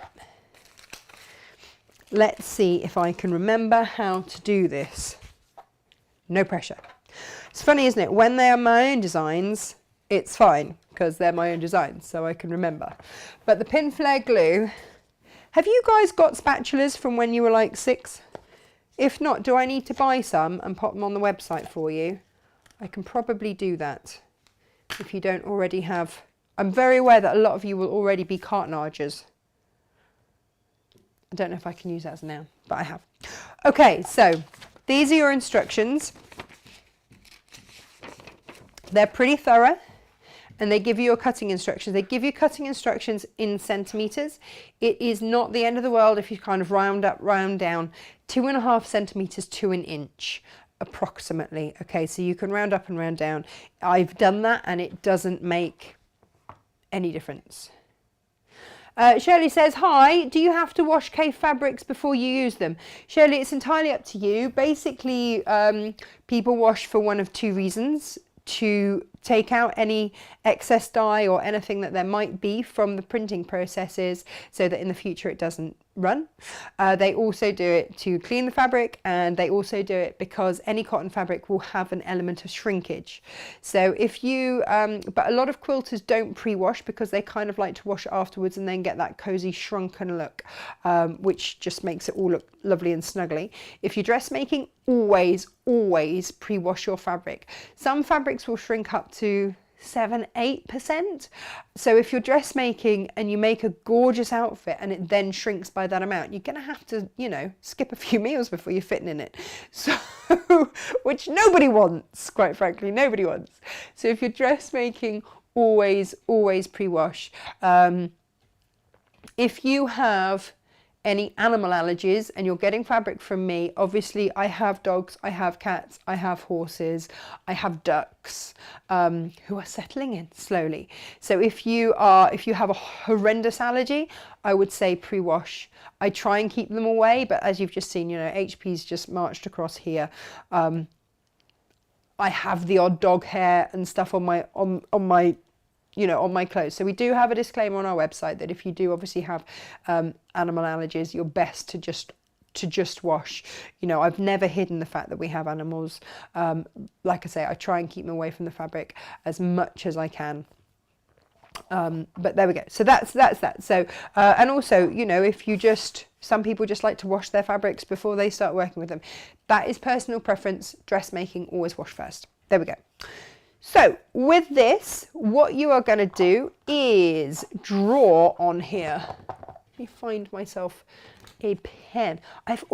let's see if I can remember how to do this. No pressure. It's funny, isn't it? When they are my own designs, it's fine, because they're my own designs, so I can remember. But the pin flare glue, have you guys got spatulas from when you were like 6? If not, do I need to buy some and pop them on the website for you? I can probably do that if you don't already have. I'm very aware that a lot of you will already be cartonnagers. I don't know if I can use that as a noun, but I have. Okay, so these are your instructions. They're pretty thorough, and they give you your cutting instructions. They give you cutting instructions in centimetres. It is not the end of the world if you kind of round up, round down. 2.5 centimetres to 1 inch, approximately. Okay, so you can round up and round down. I've done that, and it doesn't make any difference. Shirley says, hi, do you have to wash K fabrics before you use them? Shirley, it's entirely up to you. Basically, people wash for one of 2 reasons: to take out any excess dye or anything that there might be from the printing processes, so that in the future it doesn't run. They also do it to clean the fabric, and they also do it because any cotton fabric will have an element of shrinkage. So if you, but a lot of quilters don't pre-wash because they kind of like to wash it afterwards and then get that cozy shrunken look, which just makes it all look lovely and snuggly. If you're dressmaking, always pre-wash your fabric. Some fabrics will shrink up to 7-8%. So if you're dressmaking and you make a gorgeous outfit and it then shrinks by that amount, you're gonna have to, you know, skip a few meals before you're fitting in it. So, which nobody wants, quite frankly, nobody wants. So if you're dressmaking, always pre-wash. If you have any animal allergies and you're getting fabric from me, obviously I have dogs, I have cats, I have horses, I have ducks, who are settling in slowly. So if you have a horrendous allergy, I would say pre-wash. I try and keep them away, but as you've just seen, you know, HP's just marched across here. I have the odd dog hair and stuff on my you know, on my clothes. So we do have a disclaimer on our website that if you do obviously have animal allergies, you're best to just wash. You know, I've never hidden the fact that we have animals. Like I say, I try and keep them away from the fabric as much as I can. But there we go. So that's that. So and also, you know, if you just, some people just like to wash their fabrics before they start working with them. That is personal preference. Dressmaking, always wash first. There we go. So with this, what you are going to do is draw on here. Let me find myself a pen. I've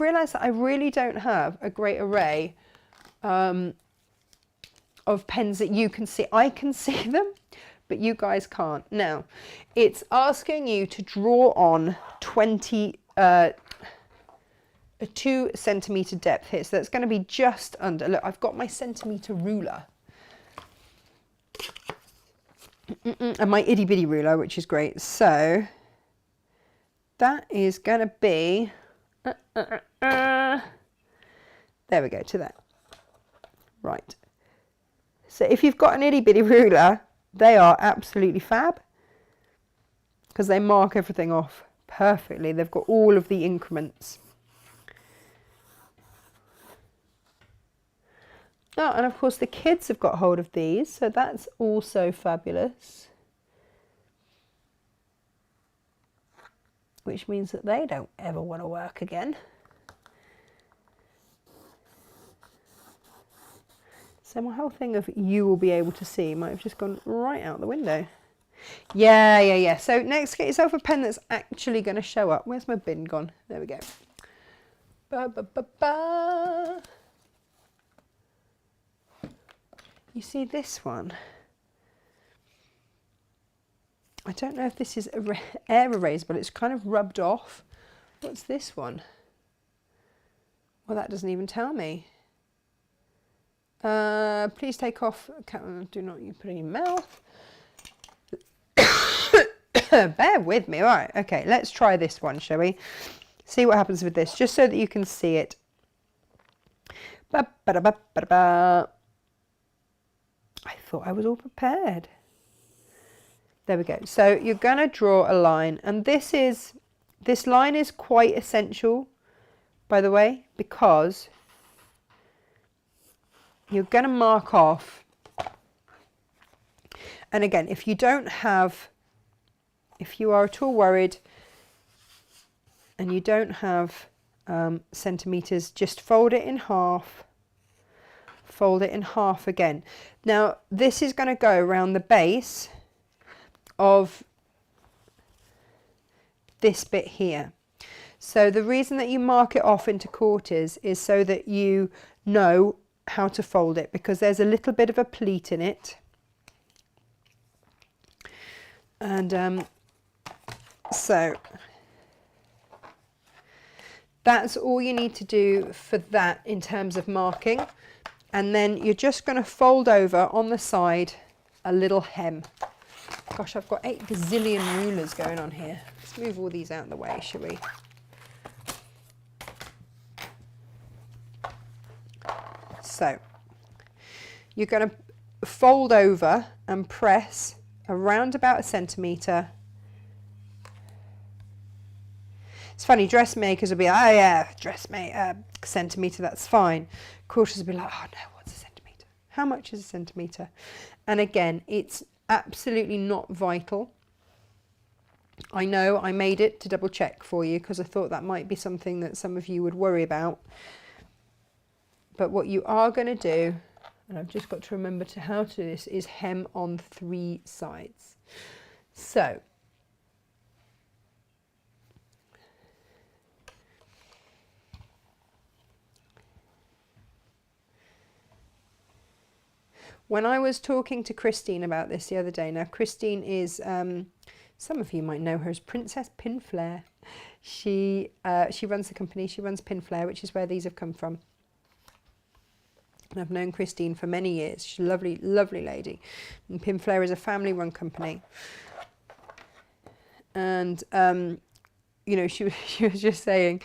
realized that I really don't have a great array of pens that you can see. I can see them, but you guys can't. Now, it's asking you to draw on a 2 centimeter depth here. So that's going to be just under. Look, I've got my centimeter ruler. And my itty bitty ruler, which is great. So that is going to be, there we go, to that. Right. So if you've got an itty bitty ruler, they are absolutely fab because they mark everything off perfectly. They've got all of the increments. Oh, and of course the kids have got hold of these, so that's also fabulous. Which means that they don't ever want to work again. So my whole thing of you will be able to see might have just gone right out the window. Yeah. So next, get yourself a pen that's actually going to show up. Where's my bin gone? There we go. You see this one? I don't know if this is air erasable. It's kind of rubbed off. What's this one? Well, that doesn't even tell me. Please take off. Do not you put in your mouth. Bear with me. All right. Okay, let's try this one, shall we? See what happens with this, just so that you can see it. I thought I was all prepared. There we go. So you're going to draw a line, and this line is quite essential, by the way, because you're going to mark off. And again, if you are at all worried and you don't have centimeters, just fold it in half. Fold it in half again. Now this is going to go around the base of this bit here. So the reason that you mark it off into quarters is so that you know how to fold it, because there's a little bit of a pleat in it. And so that's all you need to do for that in terms of marking. And then you're just going to fold over on the side a little hem. Gosh, I've got 8 gazillion rulers going on here. Let's move all these out of the way, shall we? So you're going to fold over and press around about 1 centimetre. It's funny, dressmakers will be like, oh yeah, centimetre, that's fine. Quarters will be like, oh no, what's a centimetre? How much is a centimetre? And again, it's absolutely not vital. I know I made it to double check for you because I thought that might be something that some of you would worry about. But what you are going to do, and I've just got to remember how to do this, is hem on 3 sides. So when I was talking to Christine about this the other day, now Christine is, some of you might know her as Princess Pinflair. She runs the company, she runs Pinflair, which is where these have come from. And I've known Christine for many years. She's a lovely, lovely lady. And Pinflair is a family-run company. And, you know, she was just saying,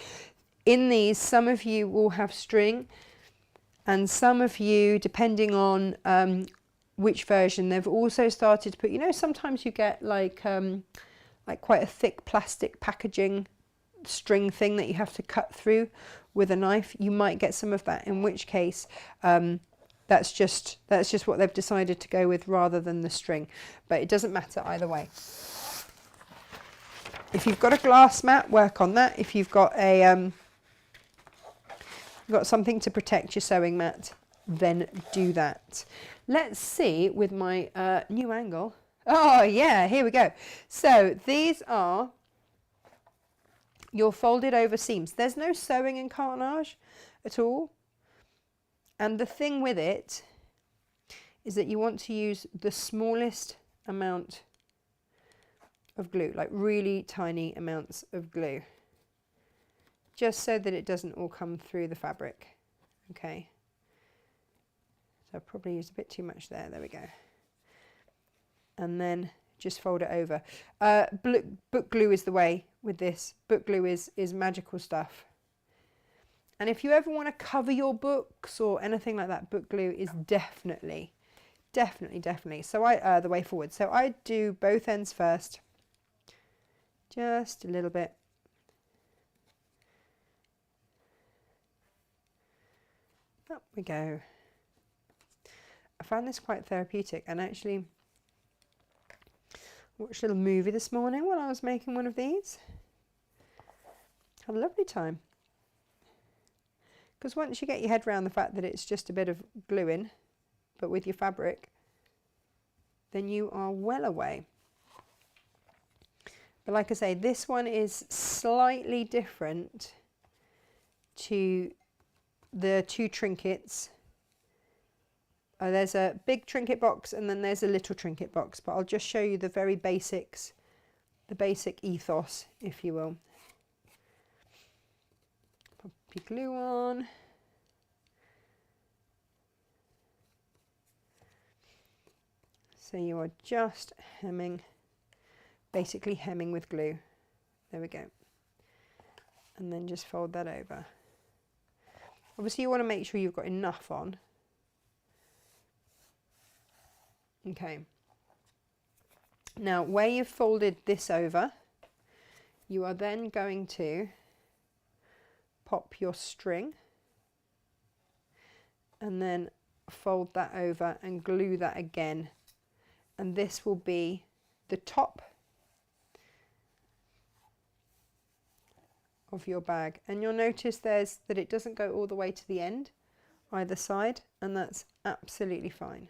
in these, some of you will have string, and some of you, depending on which version, they've also started to put, you know, sometimes you get like quite a thick plastic packaging string thing that you have to cut through with a knife. You might get some of that, in which case that's just what they've decided to go with rather than the string, but it doesn't matter either way. If you've got a glass mat, work on that. If you've got a you've got something to protect your sewing mat, then do that. Let's see with my new angle. Oh yeah, here we go. So these are your folded over seams. There's no sewing in cartonnage at all. And the thing with it is that you want to use the smallest amount of glue, like really tiny amounts of glue, just so that it doesn't all come through the fabric. Okay. So I've probably used a bit too much there. There we go. And then just fold it over. Book glue is the way with this. Book glue is magical stuff. And if you ever want to cover your books or anything like that, book glue is definitely. So the way forward. So I do both ends first. Just a little bit. Up we go. I found this quite therapeutic, and actually watched a little movie this morning while I was making one of these. Had a lovely time. Because once you get your head around the fact that it's just a bit of gluing, but with your fabric, then you are well away. But like I say, this one is slightly different to the two trinkets. There's a big trinket box and then there's a little trinket box, but I'll just show you the very basics, the basic ethos, if you will. Pop your glue on. So you are just hemming, basically hemming with glue. There we go. And then just fold that over. Obviously you want to make sure you've got enough on. Okay. Now where you've folded this over, you are then going to pop your string and then fold that over and glue that again. And this will be the top of your bag. And you'll notice that it doesn't go all the way to the end either side, and that's absolutely fine.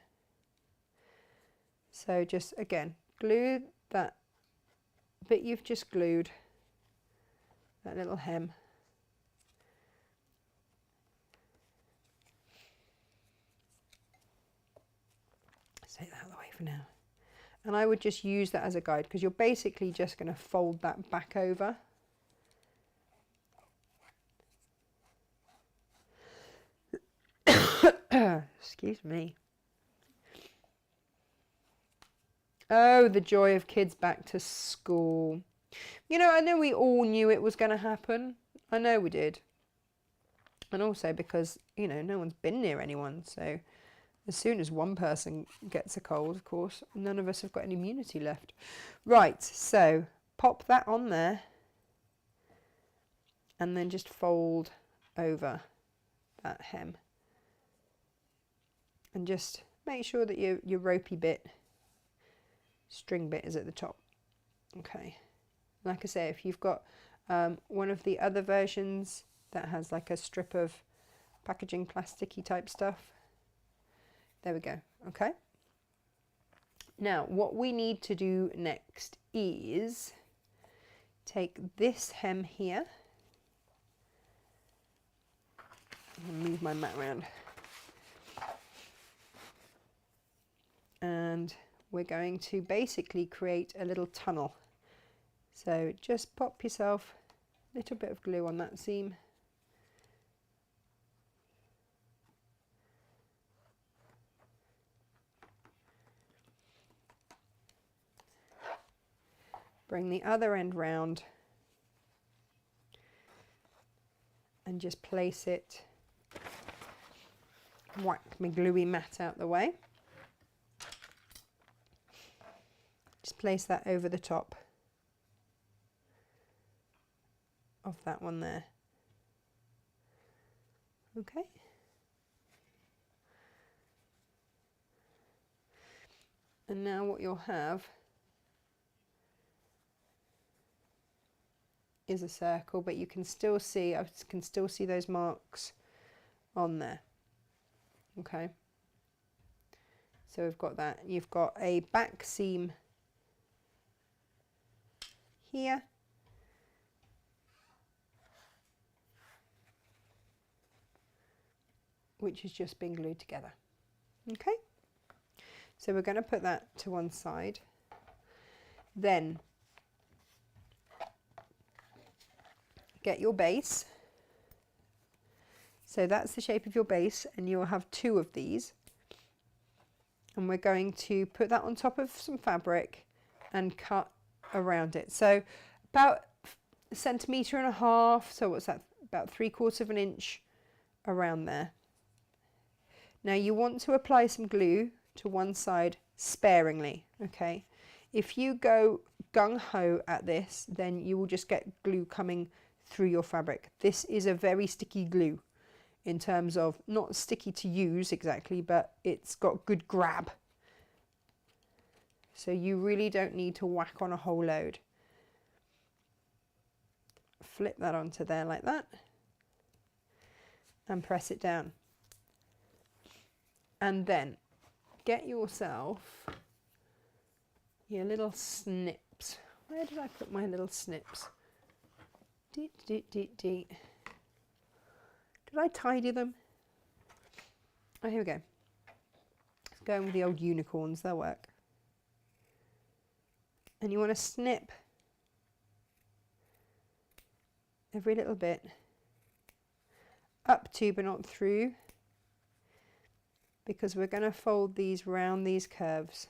So just again, glue that bit you've just glued, that little hem. Let's take that out of the way for now. And I would just use that as a guide, because you're basically just going to fold that back over. Excuse me. Oh, the joy of kids back to school. You know, I know we all knew it was going to happen. I know we did. And also because, you know, no one's been near anyone. So as soon as one person gets a cold, of course, none of us have got any immunity left. Right, so pop that on there. And then just fold over that hem. And just make sure that your ropey bit, string bit, is at the top. Okay. Like I say, if you've got one of the other versions that has like a strip of packaging plasticky type stuff, there we go. Okay. Now what we need to do next is take this hem here. I'll move my mat around. And we're going to basically create a little tunnel. So just pop yourself a little bit of glue on that seam. Bring the other end round and just place it, whack my gluey mat out the way. Just place that over the top of that one there. Okay. And now what you'll have is a circle, but you can still see, I can still see those marks on there. Okay, so we've got that. You've got a back seam here, which has just been glued together. Okay, so we're going to put that to one side. Then get your base. So that's the shape of your base, and you'll have two of these. And we're going to put that on top of some fabric and cut around it. So about 1.5 centimeters, so what's that, about 3/4 of an inch around there. Now you want to apply some glue to one side sparingly, okay? If you go gung-ho at this, then you will just get glue coming through your fabric. This is a very sticky glue in terms of not sticky to use exactly, but it's got good grab. So you really don't need to whack on a whole load. Flip that onto there like that and press it down. And then get yourself your little snips. Where did I put my little snips? Did I tidy them? Oh, here we go. Let's go in with the old unicorns, they'll work. And you want to snip every little bit up to but not through, because we're going to fold these round these curves.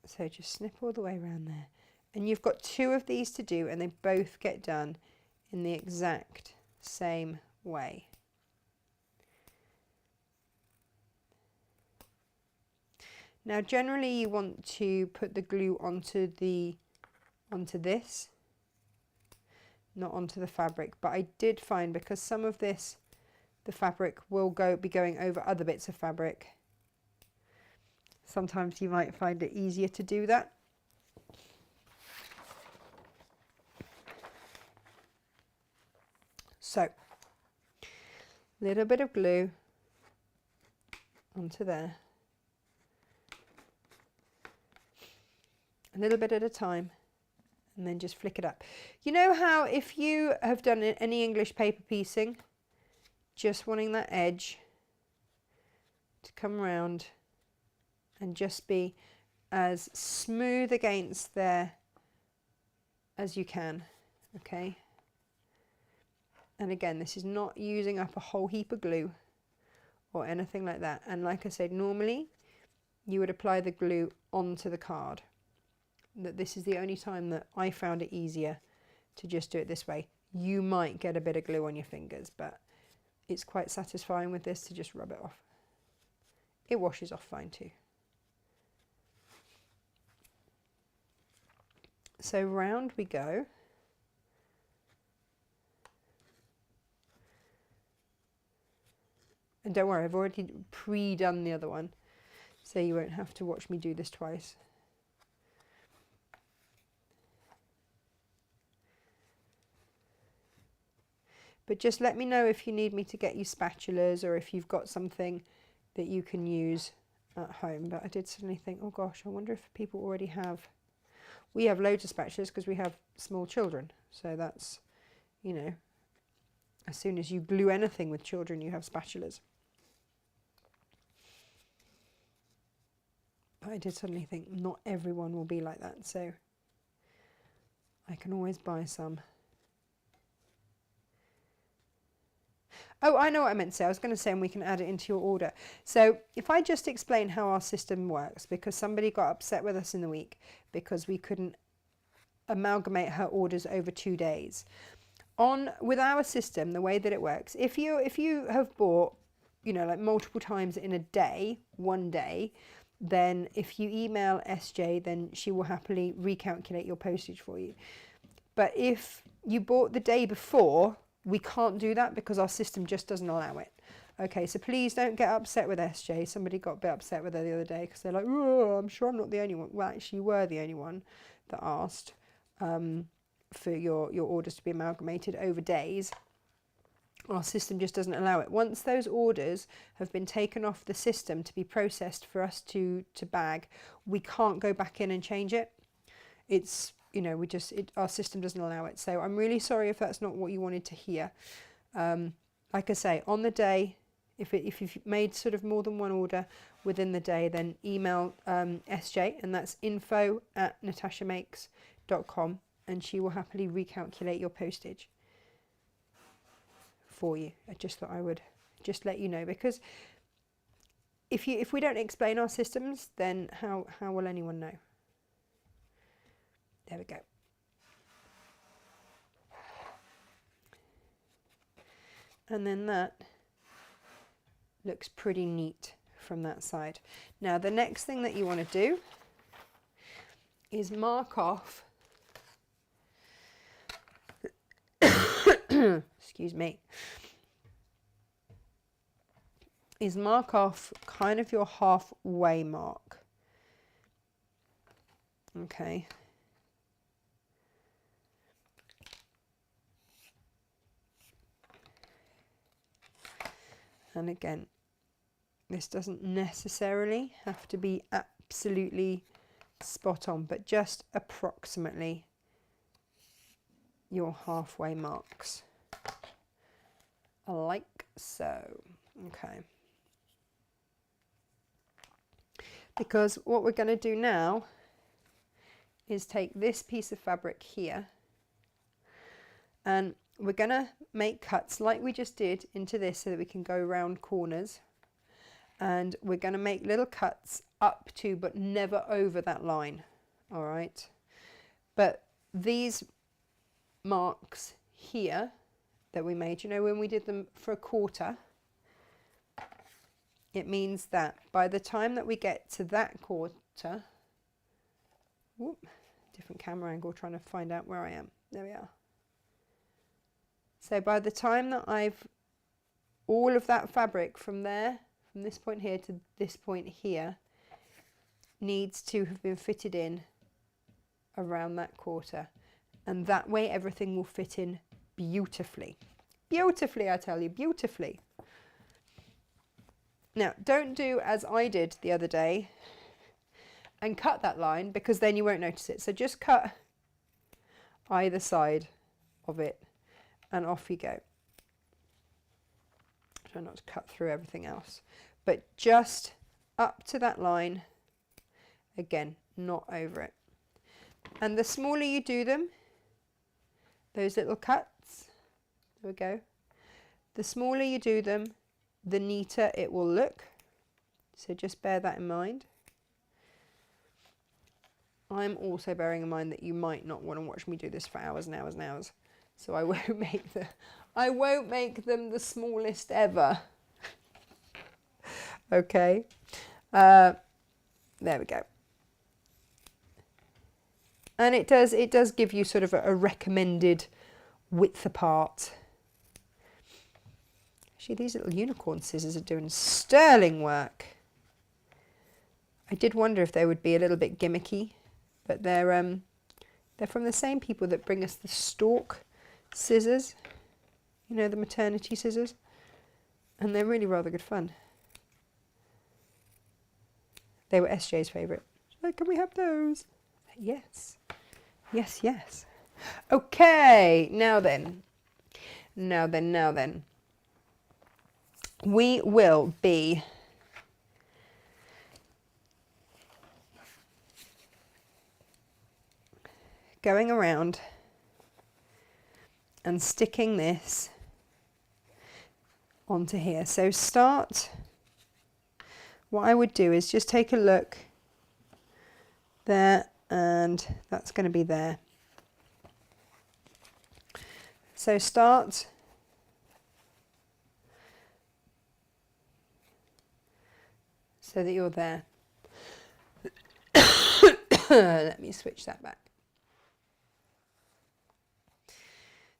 So just snip all the way around there. And you've got two of these to do, and they both get done in the exact same way. Now generally you want to put the glue onto this, not onto the fabric, but I did find, because some of this, the fabric will be going over other bits of fabric, sometimes you might find it easier to do that. So, a little bit of glue onto there, a little bit at a time, and then just flick it up. You know how if you have done any English paper piecing, just wanting that edge to come round and just be as smooth against there as you can, okay? And again, this is not using up a whole heap of glue or anything like that. And like I said, normally you would apply the glue onto the card. That this is the only time that I found it easier to just do it this way. You might get a bit of glue on your fingers, but it's quite satisfying with this to just rub it off. It washes off fine too. So round we go. And don't worry, I've already pre-done the other one, so you won't have to watch me do this twice. But just let me know if you need me to get you spatulas, or if you've got something that you can use at home. But I did suddenly think, oh gosh, I wonder if people already have. We have loads of spatulas because we have small children. So that's, you know, as soon as you glue anything with children, you have spatulas. But I did suddenly think not everyone will be like that, so I can always buy some. Oh, I know what I meant to say. I was going to say, and we can add it into your order. So if I just explain how our system works, because somebody got upset with us in the week because we couldn't amalgamate her orders over 2 days. With our system, the way that it works, if you have bought, you know, like multiple times in a day, one day, then if you email SJ, then she will happily recalculate your postage for you. But if you bought the day before, we can't do that because our system just doesn't allow it. Okay, so please don't get upset with SJ. Somebody got a bit upset with her the other day because they're like, oh, I'm sure I'm not the only one. Well, actually, you were the only one. that asked for your orders to be amalgamated over days, our system just doesn't allow it. Once those orders have been taken off the system to be processed for us to bag, we can't go back in and change it. It's, you know, our system doesn't allow it. So I'm really sorry if that's not what you wanted to hear. Like I say, on the day, if you've made sort of more than one order within the day, then email SJ, and that's info@natashamakes.com, and she will happily recalculate your postage for you. I just thought I would just let you know, because if we don't explain our systems, then how will anyone know? There we go. And then that looks pretty neat from that side. Now the next thing that you want to do is mark off excuse me, is mark off kind of your halfway mark. Okay. And again, this doesn't necessarily have to be absolutely spot on, but just approximately your halfway marks, like so. Okay. Because what we're going to do now is take this piece of fabric here, and we're going to make cuts like we just did into this so that we can go around corners, and we're going to make little cuts up to but never over that line. All right, but these marks here that we made, you know, when we did them for a quarter, it means that by the time that we get to that quarter, whoop, different camera angle trying to find out where I am. There we are. So by the time that I've, all of that fabric from there, from this point here to this point here, needs to have been fitted in around that quarter. And that way everything will fit in beautifully. Beautifully, I tell you, beautifully. Now, don't do as I did the other day and cut that line, because then you won't notice it. So just cut either side of it and off you go. Try not to cut through everything else, but just up to that line, again, not over it. And the smaller you do them, those little cuts, there we go, the smaller you do them, the neater it will look. So just bear that in mind. I'm also bearing in mind that you might not want to watch me do this for hours and hours and hours. So I won't make them the smallest ever. Okay. There we go. And it does give you sort of a recommended width apart. Actually, these little unicorn scissors are doing sterling work. I did wonder if they would be a little bit gimmicky, but they're from the same people that bring us the Stork scissors, you know, the maternity scissors, and they're really rather good fun. They were SJ's favourite. Like, can we have those? Yes. Yes, yes. Okay, now then. We will be going around and sticking this onto here. So what I would do is just take a look there, and that's going to be there. So start so that you're there. Let me switch that back.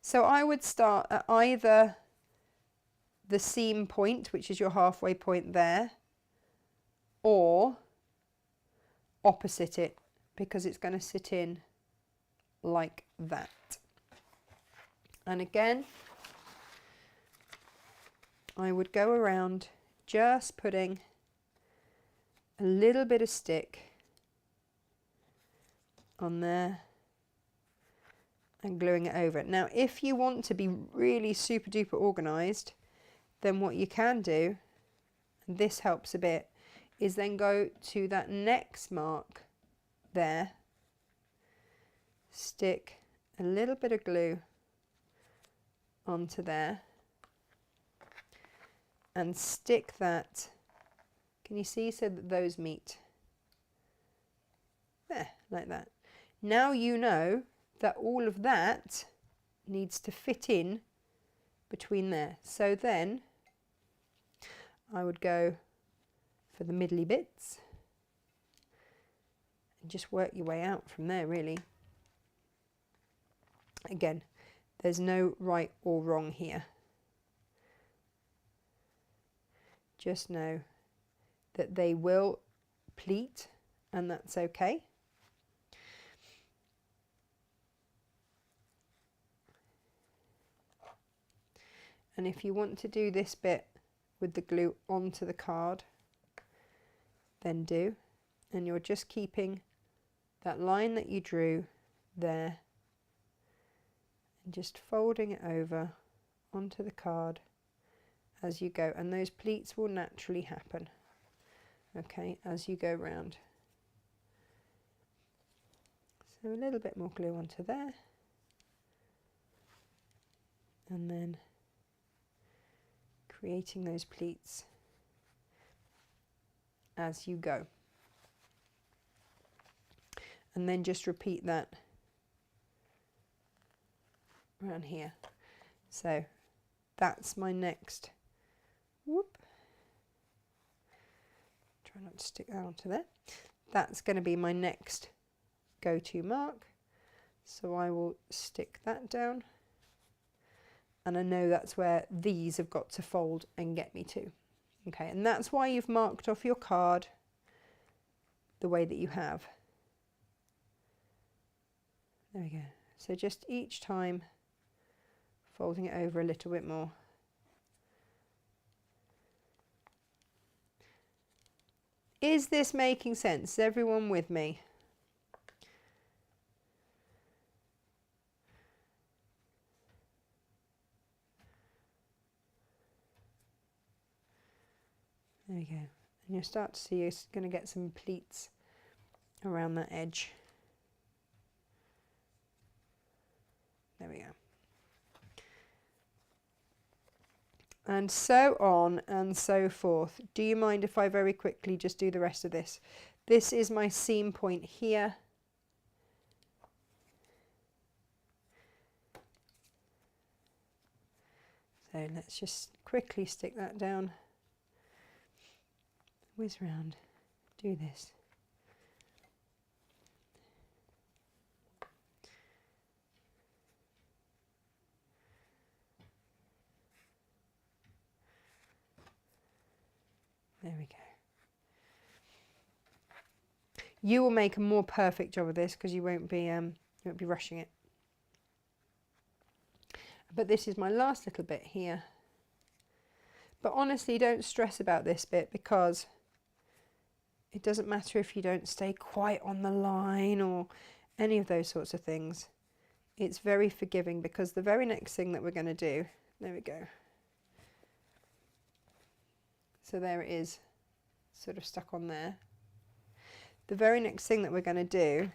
So I would start at either the seam point, which is your halfway point there, or opposite it, because it's going to sit in like that. And again, I would go around just putting a little bit of stick on there and gluing it over. Now, if you want to be really super duper organized, then what you can do, and this helps a bit, is then go to that next mark there, stick a little bit of glue onto there and stick that, can you see, so that those meet there, like that. Now you know that all of that needs to fit in between there. So then I would go for the middly bits and just work your way out from there, really. Again, there's no right or wrong here. Just know that they will pleat, and that's okay. And if you want to do this bit with the glue onto the card, then do. And you're just keeping that line that you drew there and just folding it over onto the card as you go. And those pleats will naturally happen, okay, as you go round. So a little bit more glue onto there. And then creating those pleats as you go. And then just repeat that around here. So that's my next, whoop, try not to stick that onto there. That's going to be my next go-to mark. So I will stick that down. And I know that's where these have got to fold and get me to. Okay, and that's why you've marked off your card the way that you have. There we go. So just each time folding it over a little bit more. Is this making sense? Is everyone with me? There we go. And you'll start to see you're going to get some pleats around that edge. There we go. And so on and so forth. Do you mind if I very quickly just do the rest of this? This is my seam point here. So let's just quickly stick that down. Whiz round, do this. There we go. You will make a more perfect job of this because you won't be rushing it. But this is my last little bit here. But honestly, don't stress about this bit because it doesn't matter if you don't stay quite on the line or any of those sorts of things. It's very forgiving because the very next thing that we're going to do, there we go. So there it is, sort of stuck on there. The very next thing that we're going to do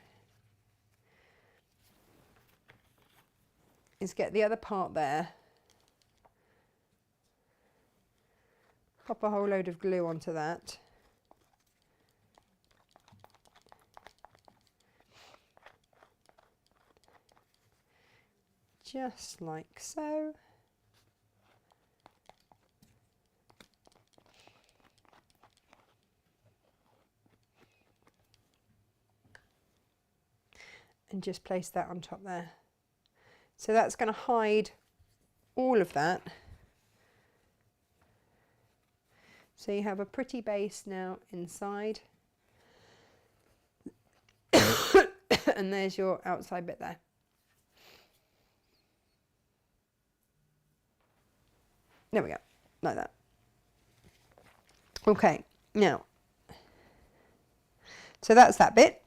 is get the other part there, pop a whole load of glue onto that, just like so. And just place that on top there. So that's going to hide all of that. So you have a pretty base now inside. And there's your outside bit there. There we go, like that. Okay, now, so that's that bit.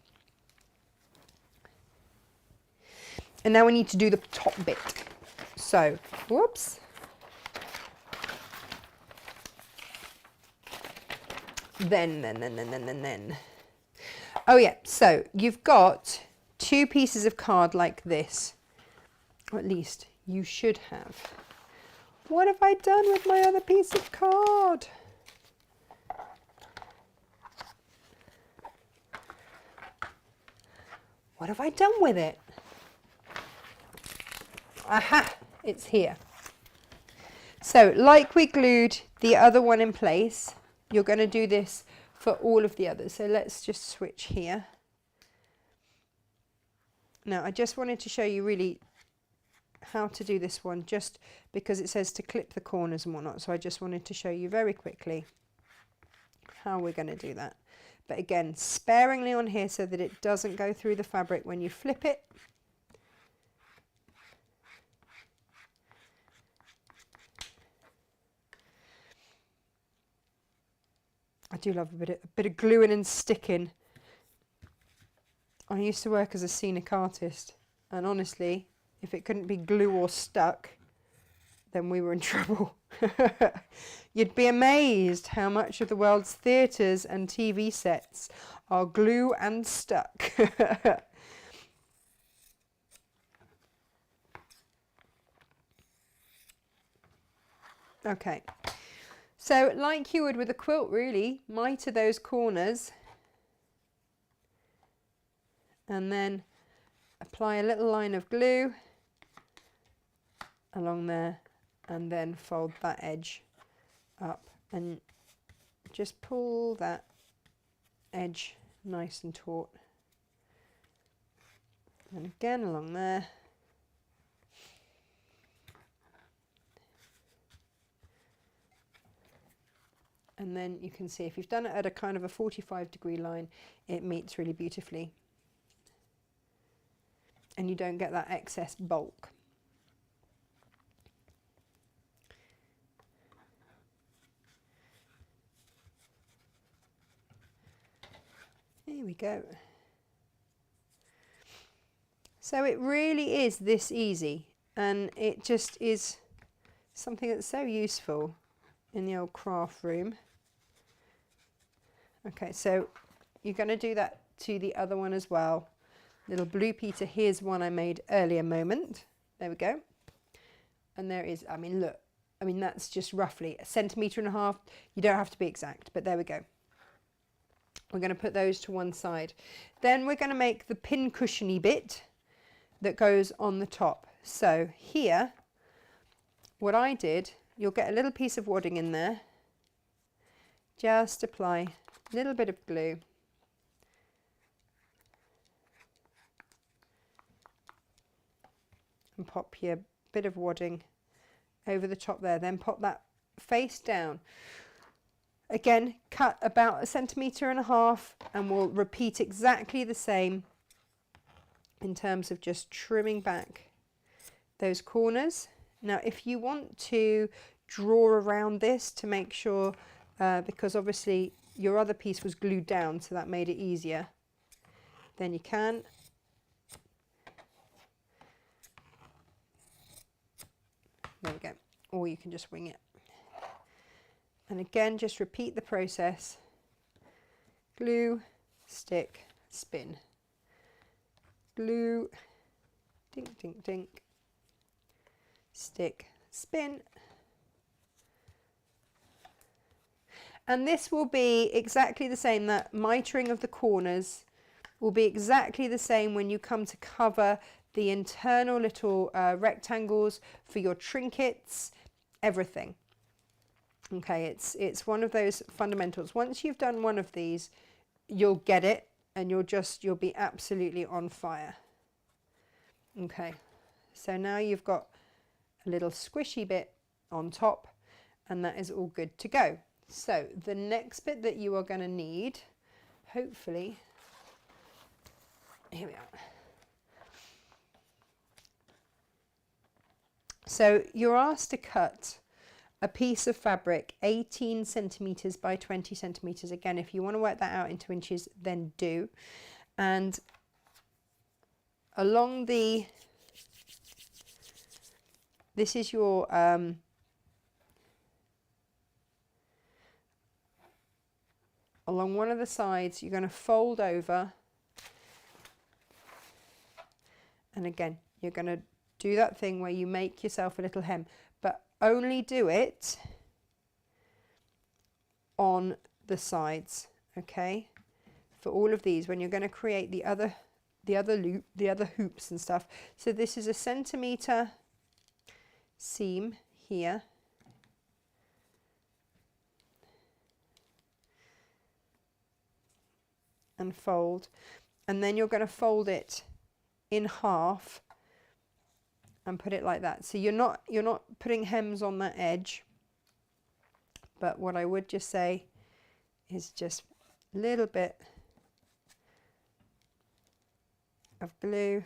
And now we need to do the top bit. So, whoops. Then. Oh yeah, so you've got 2 pieces of card like this. Or at least you should have. What have I done with my other piece of card? What have I done with it? Aha, it's here. So like we glued the other one in place, you're going to do this for all of the others. So let's just switch here. Now I just wanted to show you really how to do this one, just because it says to clip the corners and whatnot. So I just wanted to show you very quickly how we're going to do that. But again, sparingly on here so that it doesn't go through the fabric when you flip it. I do love a bit of gluing and sticking. I used to work as a scenic artist, and honestly, if it couldn't be glue or stuck, then we were in trouble. You'd be amazed how much of the world's theatres and TV sets are glue and stuck. Okay, so like you would with a quilt really, mitre those corners and then apply a little line of glue along there and then fold that edge up and just pull that edge nice and taut. And again along there. And then you can see if you've done it at a kind of a 45-degree line, it meets really beautifully. And you don't get that excess bulk. Here we go. So it really is this easy, and it just is something that's so useful in the old craft room. Okay, so you're going to do that to the other one as well. Little blue Peter, here's one I made earlier moment. There we go. And there is, I mean, look, I mean, that's just roughly 1.5 centimeters. You don't have to be exact, but there we go. We're going to put those to one side. Then we're going to make the pin cushiony bit that goes on the top. So here, what I did, you'll get a little piece of wadding in there. Just apply a little bit of glue. And pop your bit of wadding over the top there. Then pop that face down. Again, cut about 1.5 centimeters and we'll repeat exactly the same in terms of just trimming back those corners. Now, if you want to draw around this to make sure, because obviously your other piece was glued down, so that made it easier, then you can. There we go. Or you can just wing it. And again, just repeat the process. Glue, stick, spin. Glue, dink, dink, dink. Stick, spin. And this will be exactly the same, that mitering of the corners will be exactly the same when you come to cover the internal little rectangles for your trinkets, everything. Okay, it's one of those fundamentals. Once you've done one of these, you'll get it and you'll be absolutely on fire. Okay, so now you've got a little squishy bit on top and that is all good to go. So the next bit that you are going to need, hopefully, here we are. So you're asked to cut a piece of fabric 18 centimeters by 20 centimeters. Again, if you want to work that out into inches, then do. And along the, this is your along one of the sides, you're going to fold over, and again you're going to do that thing where you make yourself a little hem, but only do it on the sides, okay, for all of these when you're going to create the other loop, the other hoops and stuff. So this is a centimeter seam here, and fold, and then you're going to fold it in half and put it like that. So you're not putting hems on that edge, but what I would just say is just a little bit of glue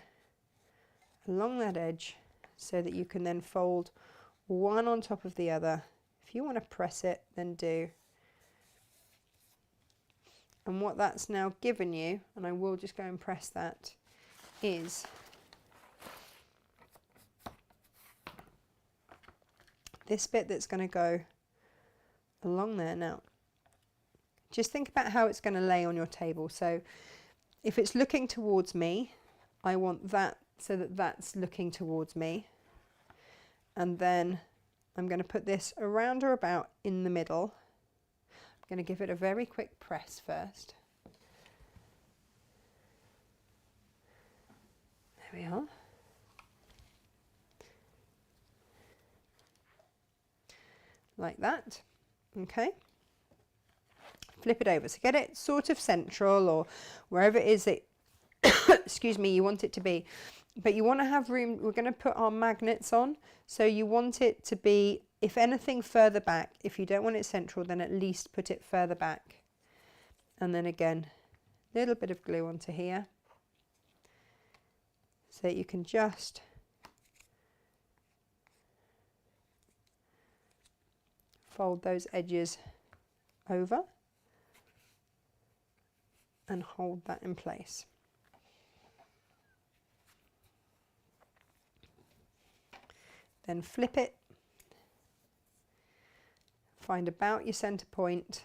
along that edge so that you can then fold one on top of the other. If you want to press it, then do. And what that's now given you, and I will just go and press that, is this bit that's going to go along there. Now, just think about how it's going to lay on your table. So if it's looking towards me, I want that so that that's looking towards me. And then I'm going to put this around or about in the middle. I'm going to give it a very quick press first. There we are. Like that. Okay. Flip it over. So get it sort of central or wherever it is that, excuse me, you want it to be. But you want to have room. We're going to put our magnets on. So you want it to be, if anything, further back. If you don't want it central, then at least put it further back. And then again, a little bit of glue onto here. So that you can just fold those edges over and hold that in place. Then flip it, find about your center point,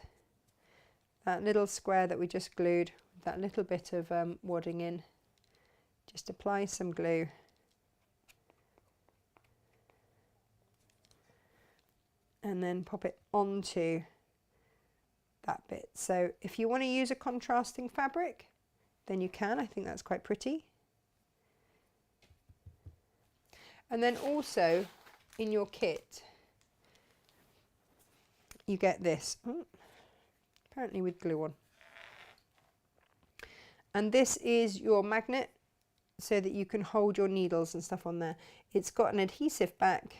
that little square that we just glued, that little bit of wadding in, just apply some glue. And then pop it onto that bit. So if you want to use a contrasting fabric, then you can. I think that's quite pretty. And then also in your kit, you get this, apparently with glue on. And this is your magnet so that you can hold your needles and stuff on there. It's got an adhesive back.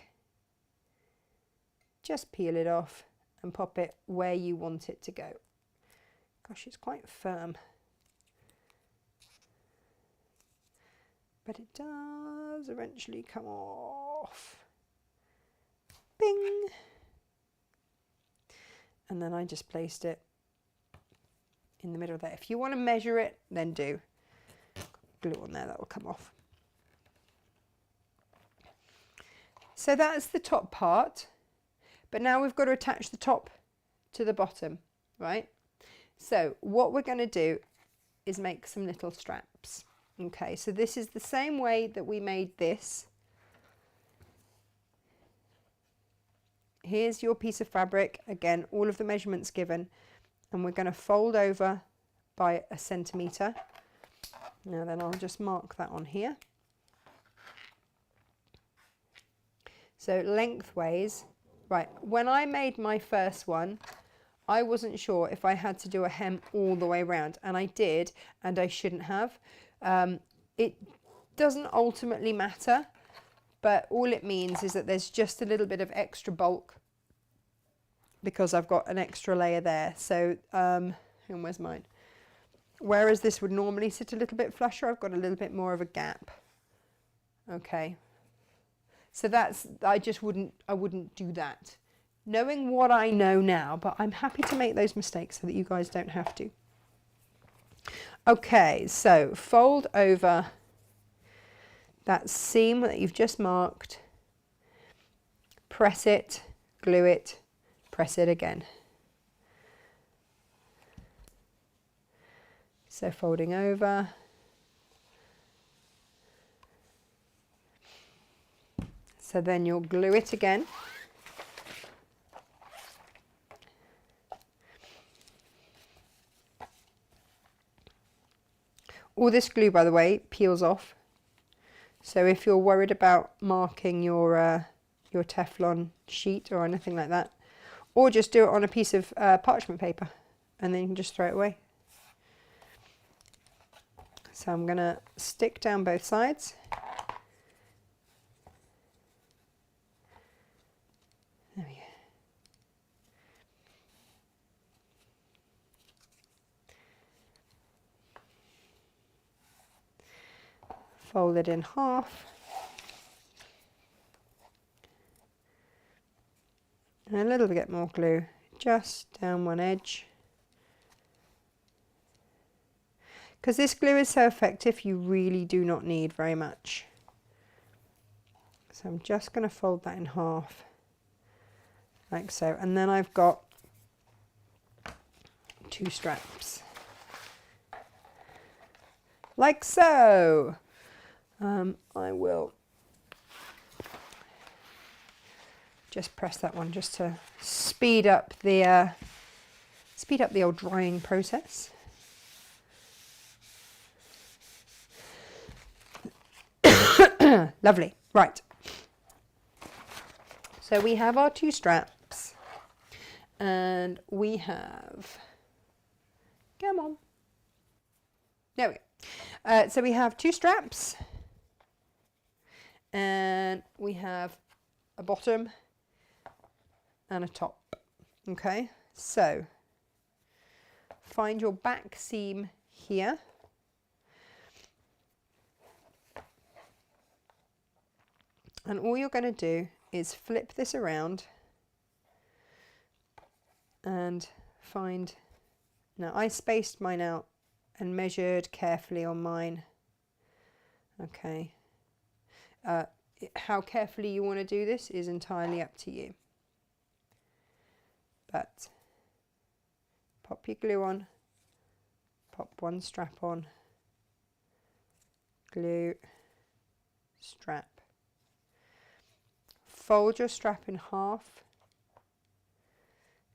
Just peel it off and pop it where you want it to go. Gosh, it's quite firm. But it does eventually come off. Bing! And then I just placed it in the middle there. If you want to measure it, then do. Glue on there, that will come off. So that's the top part. But now we've got to attach the top to the bottom, right? So what we're going to do is make some little straps. Okay, so this is the same way that we made this. Here's your piece of fabric. Again, all of the measurements given. And we're going to fold over by 1 centimetre. Now then I'll just mark that on here. So lengthways, right, when I made my first one, I wasn't sure if I had to do a hem all the way around, and I did, and I shouldn't have. It doesn't ultimately matter, but all it means is that there's just a little bit of extra bulk because I've got an extra layer there. So, and where's mine? Whereas this would normally sit a little bit flusher, I've got a little bit more of a gap. Okay. So that's, I wouldn't do that. knowing what I know now, but I'm happy to make those mistakes so that you guys don't have to. Okay, so fold over that seam that you've just marked, press it, glue it, press it again. So folding over, so then you'll glue it again. All this glue, by the way, peels off. So if you're worried about marking your Teflon sheet or anything like that, or just do it on a piece of parchment paper and then you can just throw it away. So I'm going to stick down both sides. There we go. Fold it in half. And a little bit more glue just down one edge. Because this glue is so effective, you really do not need very much. So I'm just going to fold that in half, like so. And then I've got 2 straps, like so. I will just press that one just to speed up the old drying process. Lovely. Right. So we have our 2 straps, and we have, come on. There we go. So we have 2 straps, and we have a bottom and a top. Okay, so find your back seam here. And all you're going to do is flip this around and find, now I spaced mine out and measured carefully on mine. Okay. How carefully you want to do this is entirely up to you. But pop your glue on, pop one strap on, glue, strap. Fold your strap in half,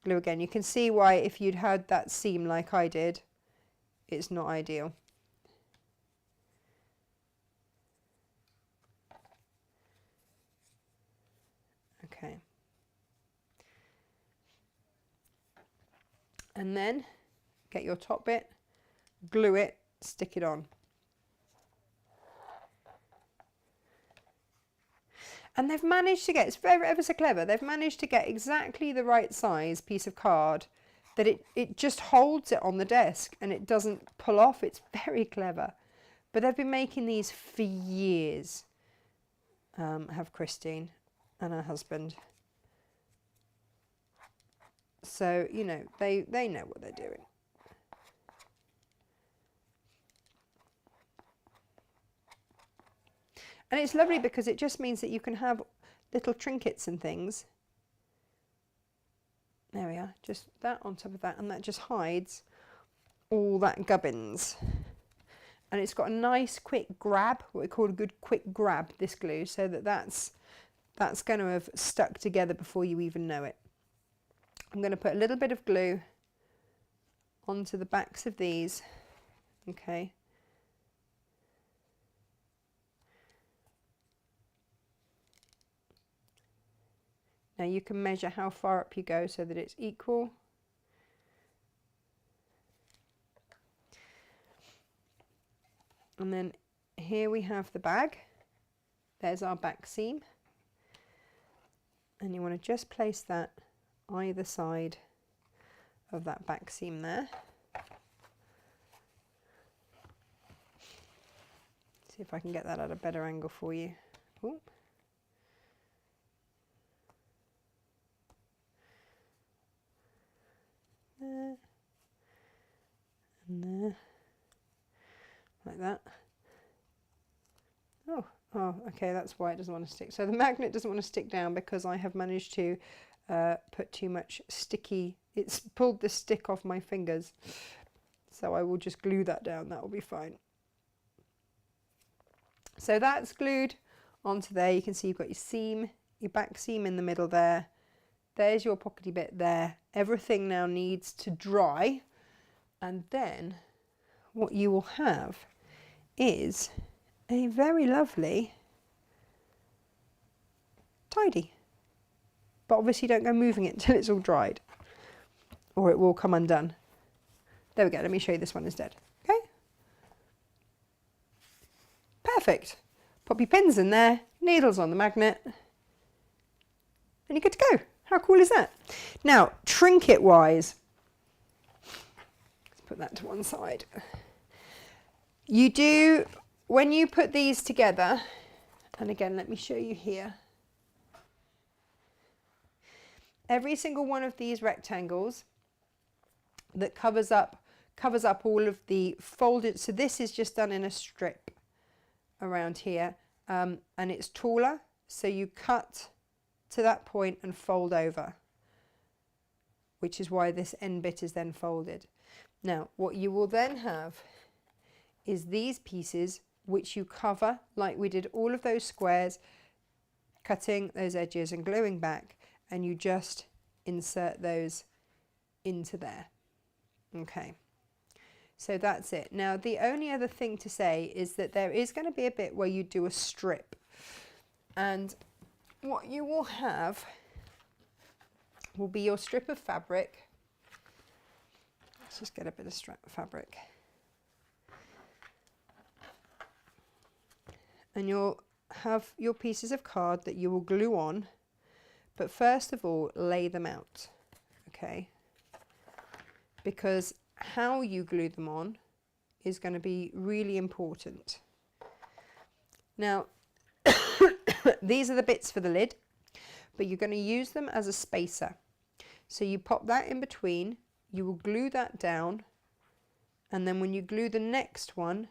glue again. You can see why if you'd had that seam like I did, it's not ideal. Okay. And then get your top bit, glue it, stick it on. And they've managed to get, it's ever so clever, they've managed to get exactly the right size piece of card that it just holds it on the desk and it doesn't pull off. It's very clever. But they've been making these for years, have Christine and her husband. So, you know, they know what they're doing. And it's lovely because it just means that you can have little trinkets and things. There we are, just that on top of that, and that just hides all that gubbins. And it's got a nice quick grab, what we call a good quick grab, this glue, so that that's going to have stuck together before you even know it. I'm going to put a little bit of glue onto the backs of these, okay. Now you can measure how far up you go so that it's equal. And then here we have the bag. There's our back seam. And you want to just place that either side of that back seam there. See if I can get that at a better angle for you. Ooh. there, and there, like that. Oh, okay, that's why it doesn't want to stick. So the magnet doesn't want to stick down because I have managed to put too much sticky, it's pulled the stick off my fingers. So I will just glue that down, that will be fine. So that's glued onto there. You can see you've got your seam, your back seam in the middle there. There's your pockety bit there. Everything now needs to dry, and then what you will have is a very lovely tidy. But obviously don't go moving it until it's all dried, or it will come undone. There we go, let me show you this one instead. Okay? Perfect. Pop your pins in there, needles on the magnet, and you're good to go. How cool is that? Now, trinket wise, let's put that to one side. You do, when you put these together, and again, let me show you here. Every single one of these rectangles that covers up all of the folded, so this is just done in a strip around here, and it's taller, so you cut to that point and fold over, which is why this end bit is then folded. Now, what you will then have is these pieces which you cover like we did all of those squares, cutting those edges and gluing back, and you just insert those into there. Okay, so that's it. Now the only other thing to say is that there is going to be a bit where you do a strip, and what you will have will be your strip of fabric. Let's just get a bit of fabric. And you'll have your pieces of card that you will glue on, but first of all, lay them out, okay? Because how you glue them on is going to be really important. Now, these are the bits for the lid, but you're going to use them as a spacer. So you pop that in between, you will glue that down, and then when you glue the next one,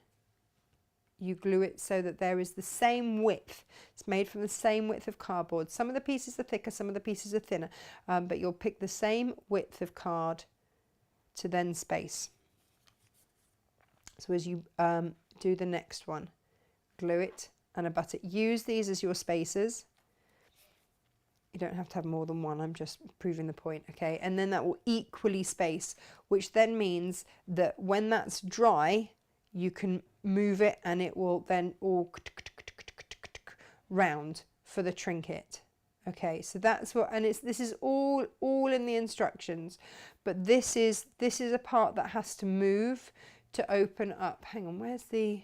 you glue it so that there is the same width. It's made from the same width of cardboard. Some of the pieces are thicker, some of the pieces are thinner, but you'll pick the same width of card to then space. So as you do the next one, glue it and abut it. Use these as your spacers. You don't have to have more than one, I'm just proving the point, okay? And then that will equally space, which then means that when that's dry, you can move it and it will then all round for the trinket. Okay, so that's what, and this is all in the instructions, but this is a part that has to move to open up. Hang on, where's the,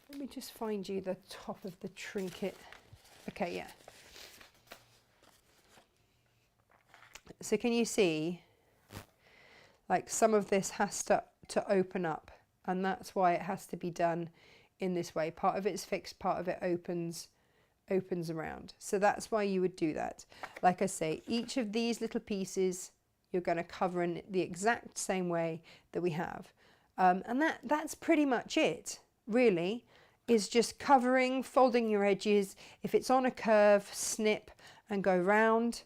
let me just find you the top of the trinket. Okay, yeah. So can you see, like some of this has to open up, and that's why it has to be done in this way. Part of it's fixed, part of it opens around. So that's why you would do that. Like I say, each of these little pieces you're going to cover in the exact same way that we have. And that's pretty much it, really, is just covering, folding your edges. If it's on a curve, snip and go round.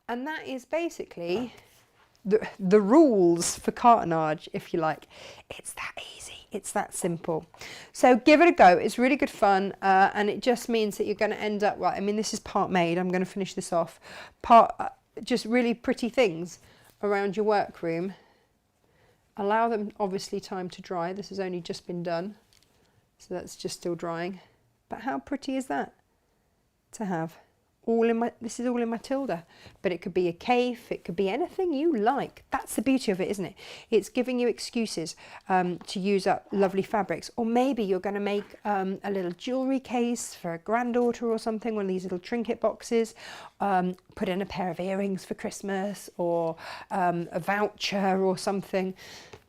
And that is basically the rules for cartonnage, if you like. It's that easy, it's that simple. So give it a go, it's really good fun, and it just means that you're going to end up, right, I mean this is part made, I'm going to finish this off, just really pretty things around your workroom. Allow them obviously time to dry. This has only just been done, so that's just still drying. But how pretty is that to have? This is all in Matilda, but it could be a cape, it could be anything you like. That's the beauty of it, isn't it? It's giving you excuses to use up lovely fabrics. Or maybe you're going to make a little jewellery case for a granddaughter or something, one of these little trinket boxes, put in a pair of earrings for Christmas, or a voucher or something.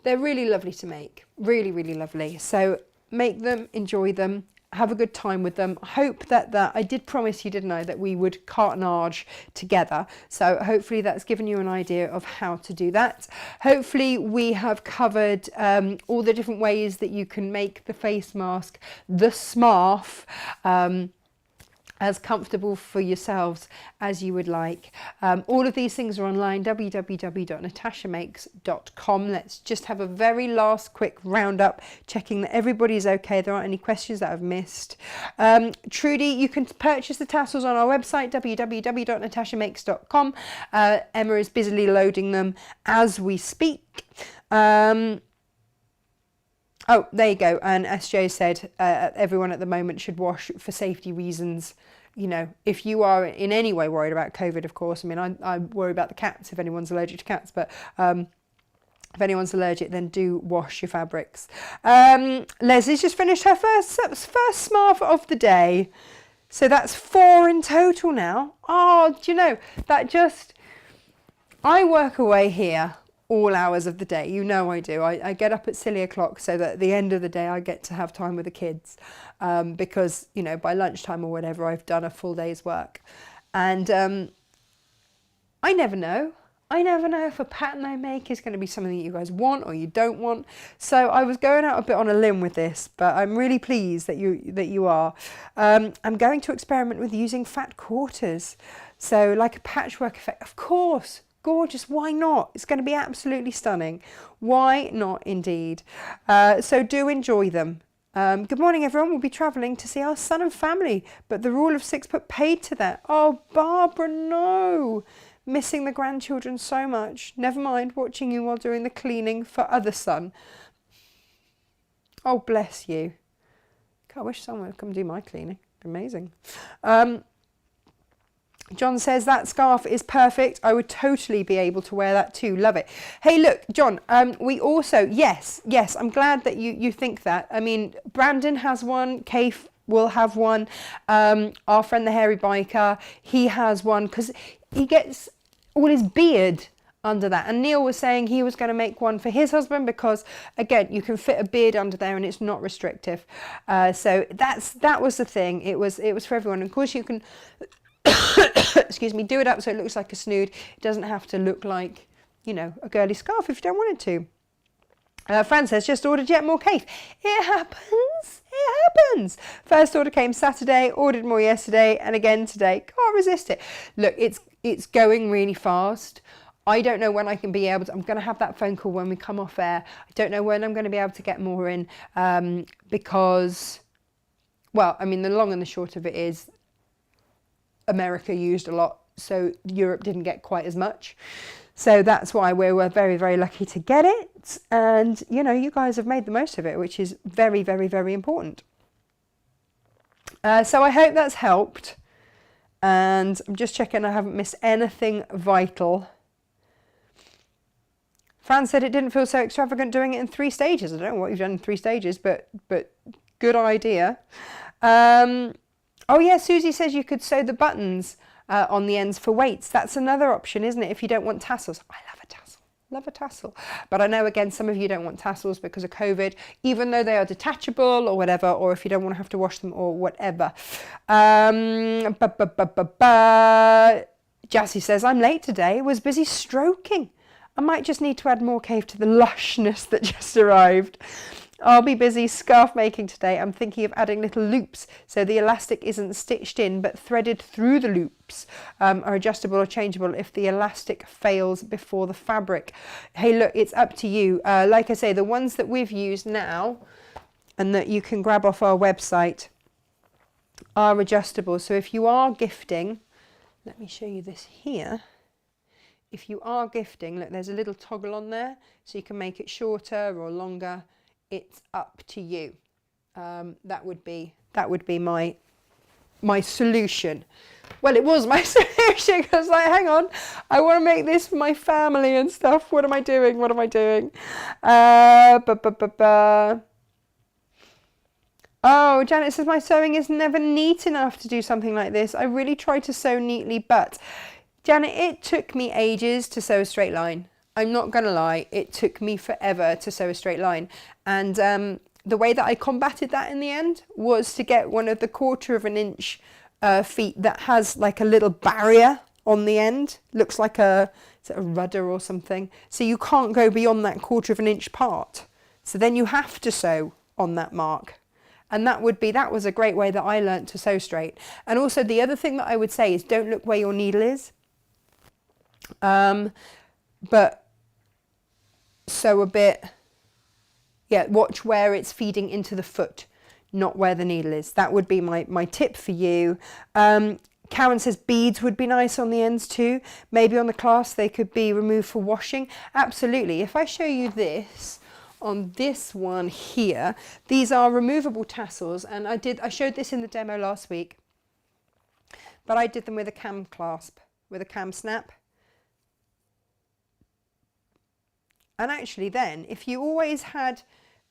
They're really lovely to make, really, really lovely. So make them, enjoy them, have a good time with them. Hope that I did promise you, didn't I, that we would cartonnage together. So hopefully that's given you an idea of how to do that. Hopefully we have covered all the different ways that you can make the face mask, the SMARF, as comfortable for yourselves as you would like. All of these things are online, www.natashamakes.com. Let's just have a very last quick roundup, checking that everybody's okay. There aren't any questions that I've missed. Trudy, you can purchase the tassels on our website, www.natashamakes.com. Emma is busily loading them as we speak. Oh, there you go. And SJ said everyone at the moment should wash for safety reasons. You know, if you are in any way worried about COVID, of course. I mean, I worry about the cats if anyone's allergic to cats, but if anyone's allergic, then do wash your fabrics. Leslie's just finished her first SMARF of the day. So that's 4 in total now. Oh, do you know, I work away here all hours of the day. You know I do. I get up at silly o'clock so that at the end of the day I get to have time with the kids, because, you know, by lunchtime or whatever I've done a full day's work. And I never know. If a pattern I make is going to be something that you guys want or you don't want. So I was going out a bit on a limb with this, but I'm really pleased that you are. I'm going to experiment with using fat quarters. So like a patchwork effect, of course. Gorgeous, why not? It's going to be absolutely stunning. Why not indeed? So do enjoy them. Good morning everyone. We'll be travelling to see our son and family, but the rule of 6 put paid to that. Oh Barbara, no. Missing the grandchildren so much. Never mind watching you while doing the cleaning for other son. Oh bless you. I wish someone would come do my cleaning. Amazing. John says that scarf is perfect. I would totally be able to wear that too. Love it. Hey, look, John, we also, yes, I'm glad that you think that. I mean, Brandon has one, Kaif will have one. Our friend the hairy biker, he has one because he gets all his beard under that. And Neil was saying he was going to make one for his husband because, again, you can fit a beard under there and it's not restrictive. So that was the thing. It was for everyone. And of course, you can... excuse me, do it up so it looks like a snood. It doesn't have to look like, you know, a girly scarf if you don't want it to. Fran says, just ordered yet more cake. It happens. First order came Saturday, ordered more yesterday, and again today. Can't resist it. Look, it's going really fast. I don't know when I can be able to, I'm going to have that phone call when we come off air. I don't know when I'm going to be able to get more in, because, well, I mean, the long and the short of it is, America used a lot, so Europe didn't get quite as much. So that's why we were very, very lucky to get it. And, you know, you guys have made the most of it, which is very, very, very important. So I hope that's helped. And I'm just checking I haven't missed anything vital. Fran said it didn't feel so extravagant doing it in 3 stages. I don't know what you've done in 3 stages, but good idea. Oh yeah, Susie says you could sew the buttons on the ends for weights. That's another option, isn't it, if you don't want tassels? I love a tassel. But I know, again, some of you don't want tassels because of COVID, even though they are detachable or whatever, or if you don't want to have to wash them or whatever. Jassy says, I'm late today. Was busy stroking. I might just need to add more cave to the lushness that just arrived. I'll be busy scarf making today. I'm thinking of adding little loops so the elastic isn't stitched in but threaded through the loops, are adjustable or changeable if the elastic fails before the fabric. Hey, look, it's up to you. Like I say, the ones that we've used now and that you can grab off our website are adjustable. So if you are gifting, let me show you this here. If you are gifting, look, there's a little toggle on there so you can make it shorter or longer. It's up to you. That would be my solution. Well, it was my solution because, like, hang on, I want to make this for my family and stuff. What am I doing? Oh, Janet says my sewing is never neat enough to do something like this. I really try to sew neatly, but Janet, it took me ages to sew a straight line. I'm not going to lie, it took me forever to sew a straight line. And the way that I combated that in the end was to get one of the 1/4 of an inch feet that has like a little barrier on the end. Looks like is it a rudder or something. So you can't go beyond that 1/4 of an inch part. So then you have to sew on that mark. And that was a great way that I learnt to sew straight. And also the other thing that I would say is don't look where your needle is. But sew a bit, watch where it's feeding into the foot, not where the needle is. That would be my tip for you. Karen says beads would be nice on the ends too. Maybe on the clasp they could be removed for washing. Absolutely. If I show you this, on this one here, these are removable tassels, and I showed this in the demo last week, but I did them with a cam clasp, with a cam snap. And actually then, if you always had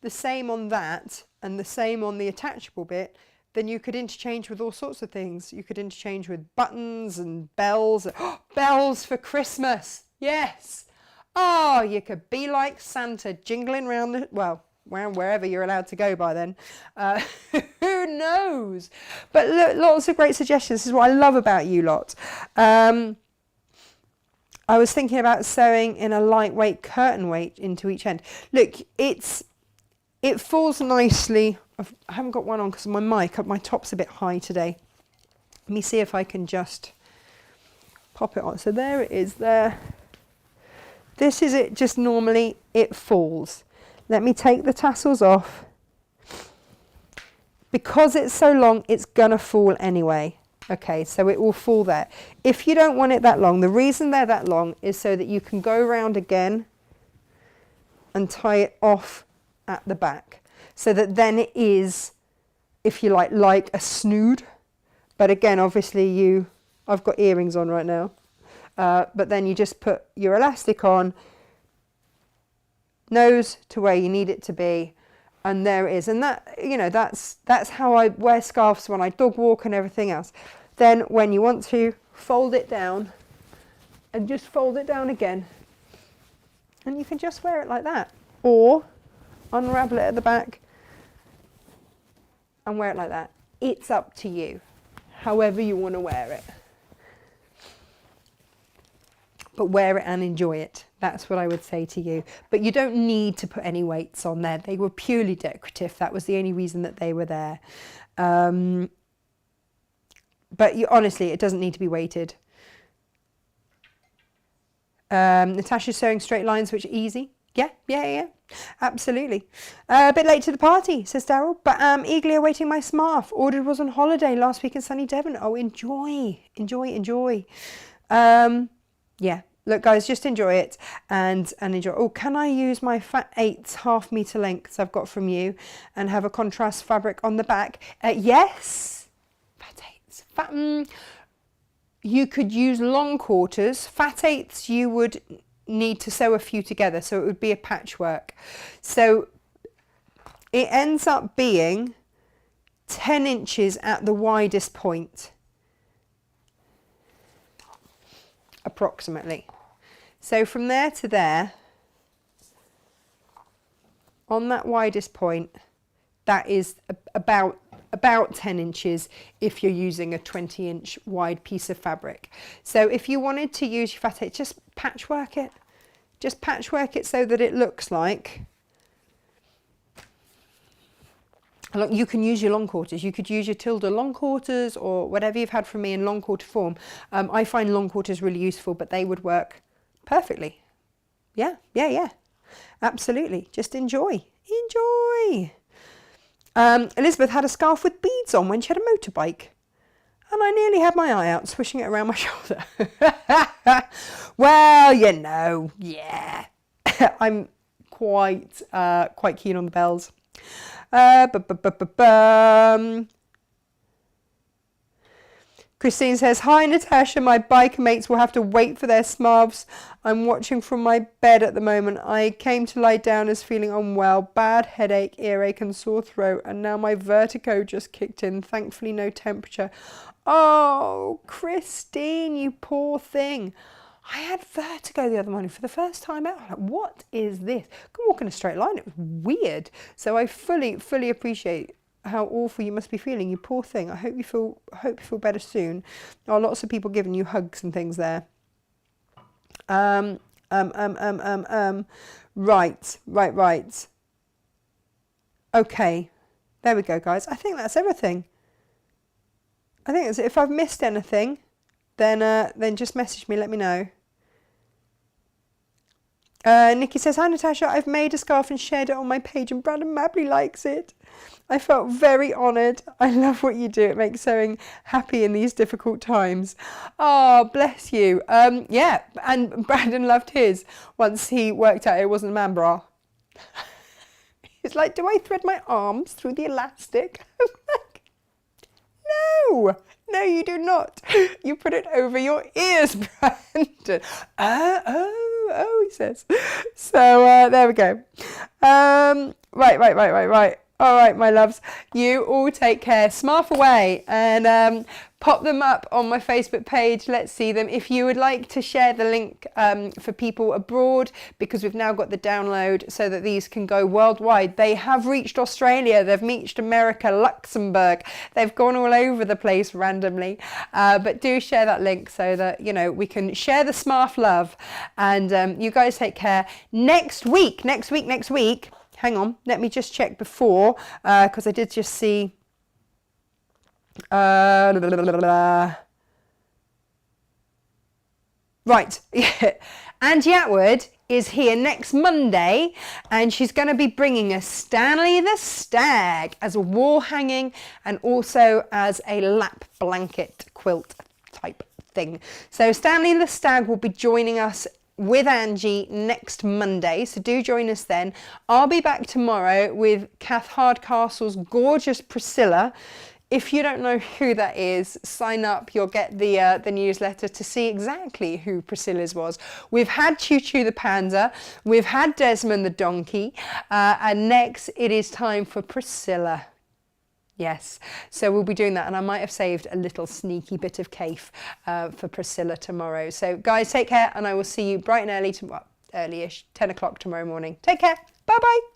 the same on that and the same on the attachable bit, then you could interchange with all sorts of things. You could interchange with buttons and bells. Oh, bells for Christmas. Yes. Oh, you could be like Santa jingling around wherever you're allowed to go by then. Who knows? But look, lots of great suggestions. This is what I love about you lot. I was thinking about sewing in a lightweight curtain weight into each end. Look, it falls nicely. I haven't got one on because of my top's a bit high today. Let me see if I can just pop it on. So there it is there. This is it, just normally it falls. Let me take the tassels off. Because it's so long, it's gonna fall anyway. Okay, so it will fall there. If you don't want it that long, the reason they're that long is so that you can go around again and tie it off at the back. So that then it is, if you like a snood. But again, obviously I've got earrings on right now. But then you just put your elastic on, nose to where you need it to be, and there it is. And that, that's how I wear scarves when I dog walk and everything else. Then when you want to, fold it down and just fold it down again. And you can just wear it like that. Or unravel it at the back and wear it like that. It's up to you, however you want to wear it. But wear it and enjoy it. That's what I would say to you. But you don't need to put any weights on there. They were purely decorative. That was the only reason that they were there. But honestly, it doesn't need to be weighted. Natasha's sewing straight lines, which are easy. Yeah. Absolutely. A bit late to the party, says Daryl. But eagerly awaiting my smarf. Ordered was on holiday last week in sunny Devon. Oh, enjoy. Yeah, look guys, just enjoy it and enjoy. Oh, can I use my Fat 8's 1/2 meter lengths I've got from you and have a contrast fabric on the back? Yes. Fat 8's. You could use long 1/4s. Fat 8's you would need to sew a few together, so it would be a patchwork. So it ends up being 10 inches at the widest point. Approximately. So from there to there, on that widest point, that is about 10 inches if you're using a 20-inch wide piece of fabric. So if you wanted to use your Fat 8, just patchwork it. Just patchwork it so that it looks like, you can use your long 1/4s. You could use your tilde long 1/4s or whatever you've had from me in long 1/4 form. I find long 1/4s really useful, but they would work perfectly. Yeah. Absolutely. Just enjoy. Elizabeth had a scarf with beads on when she had a motorbike. And I nearly had my eye out, swishing it around my shoulder. Well, yeah. I'm quite keen on the bells. Christine says, hi Natasha, my biker mates will have to wait for their smarves. I'm watching from my bed at the moment. I came to lie down as feeling unwell, bad headache, earache and sore throat, and now my vertigo just kicked in. Thankfully no temperature. Oh, Christine, you poor thing. I had vertigo the other morning for the first time out. I'm like, what is this? I can walk in a straight line. It was weird. So I fully appreciate how awful you must be feeling. You poor thing. I hope you feel better soon. There are lots of people giving you hugs and things there. Right. Okay. There we go, guys. I think that's everything. I think that's it. If I've missed anything, then just message me, let me know. Nikki says, hi Natasha, I've made a scarf and shared it on my page and Brandon Mabley likes it. I felt very honoured. I love what you do. It makes sewing happy in these difficult times. Oh, bless you. Yeah, and Brandon loved his once he worked out it wasn't a man bra. It's like, do I thread my arms through the elastic? I'm like, no, you do not. You put it over your ears, Brandon. Oh, he says. So there we go. Right. All right, my loves. You all take care. Smarf away and pop them up on my Facebook page. Let's see them. If you would like to share the link for people abroad, because we've now got the download so that these can go worldwide. They have reached Australia. They've reached America, Luxembourg. They've gone all over the place randomly. But do share that link so that, you know, we can share the Smarf love. And you guys take care. Next week. Hang on, let me just check before, because I did just see. Right, yeah. Angie Atwood is here next Monday, and she's going to be bringing us Stanley the Stag as a wall hanging and also as a lap blanket quilt type thing. So Stanley the Stag will be joining us with Angie next Monday, so do join us then. I'll be back tomorrow with Kath Hardcastle's gorgeous Priscilla. If you don't know who that is, sign up. You'll get the newsletter to see exactly who Priscilla's was. We've had Choo Choo the Panda, we've had Desmond the Donkey, and next it is time for Priscilla. Yes, so we'll be doing that, and I might have saved a little sneaky bit of cake for Priscilla tomorrow. So guys, take care, and I will see you bright and early, early-ish, 10 o'clock tomorrow morning. Take care. Bye-bye.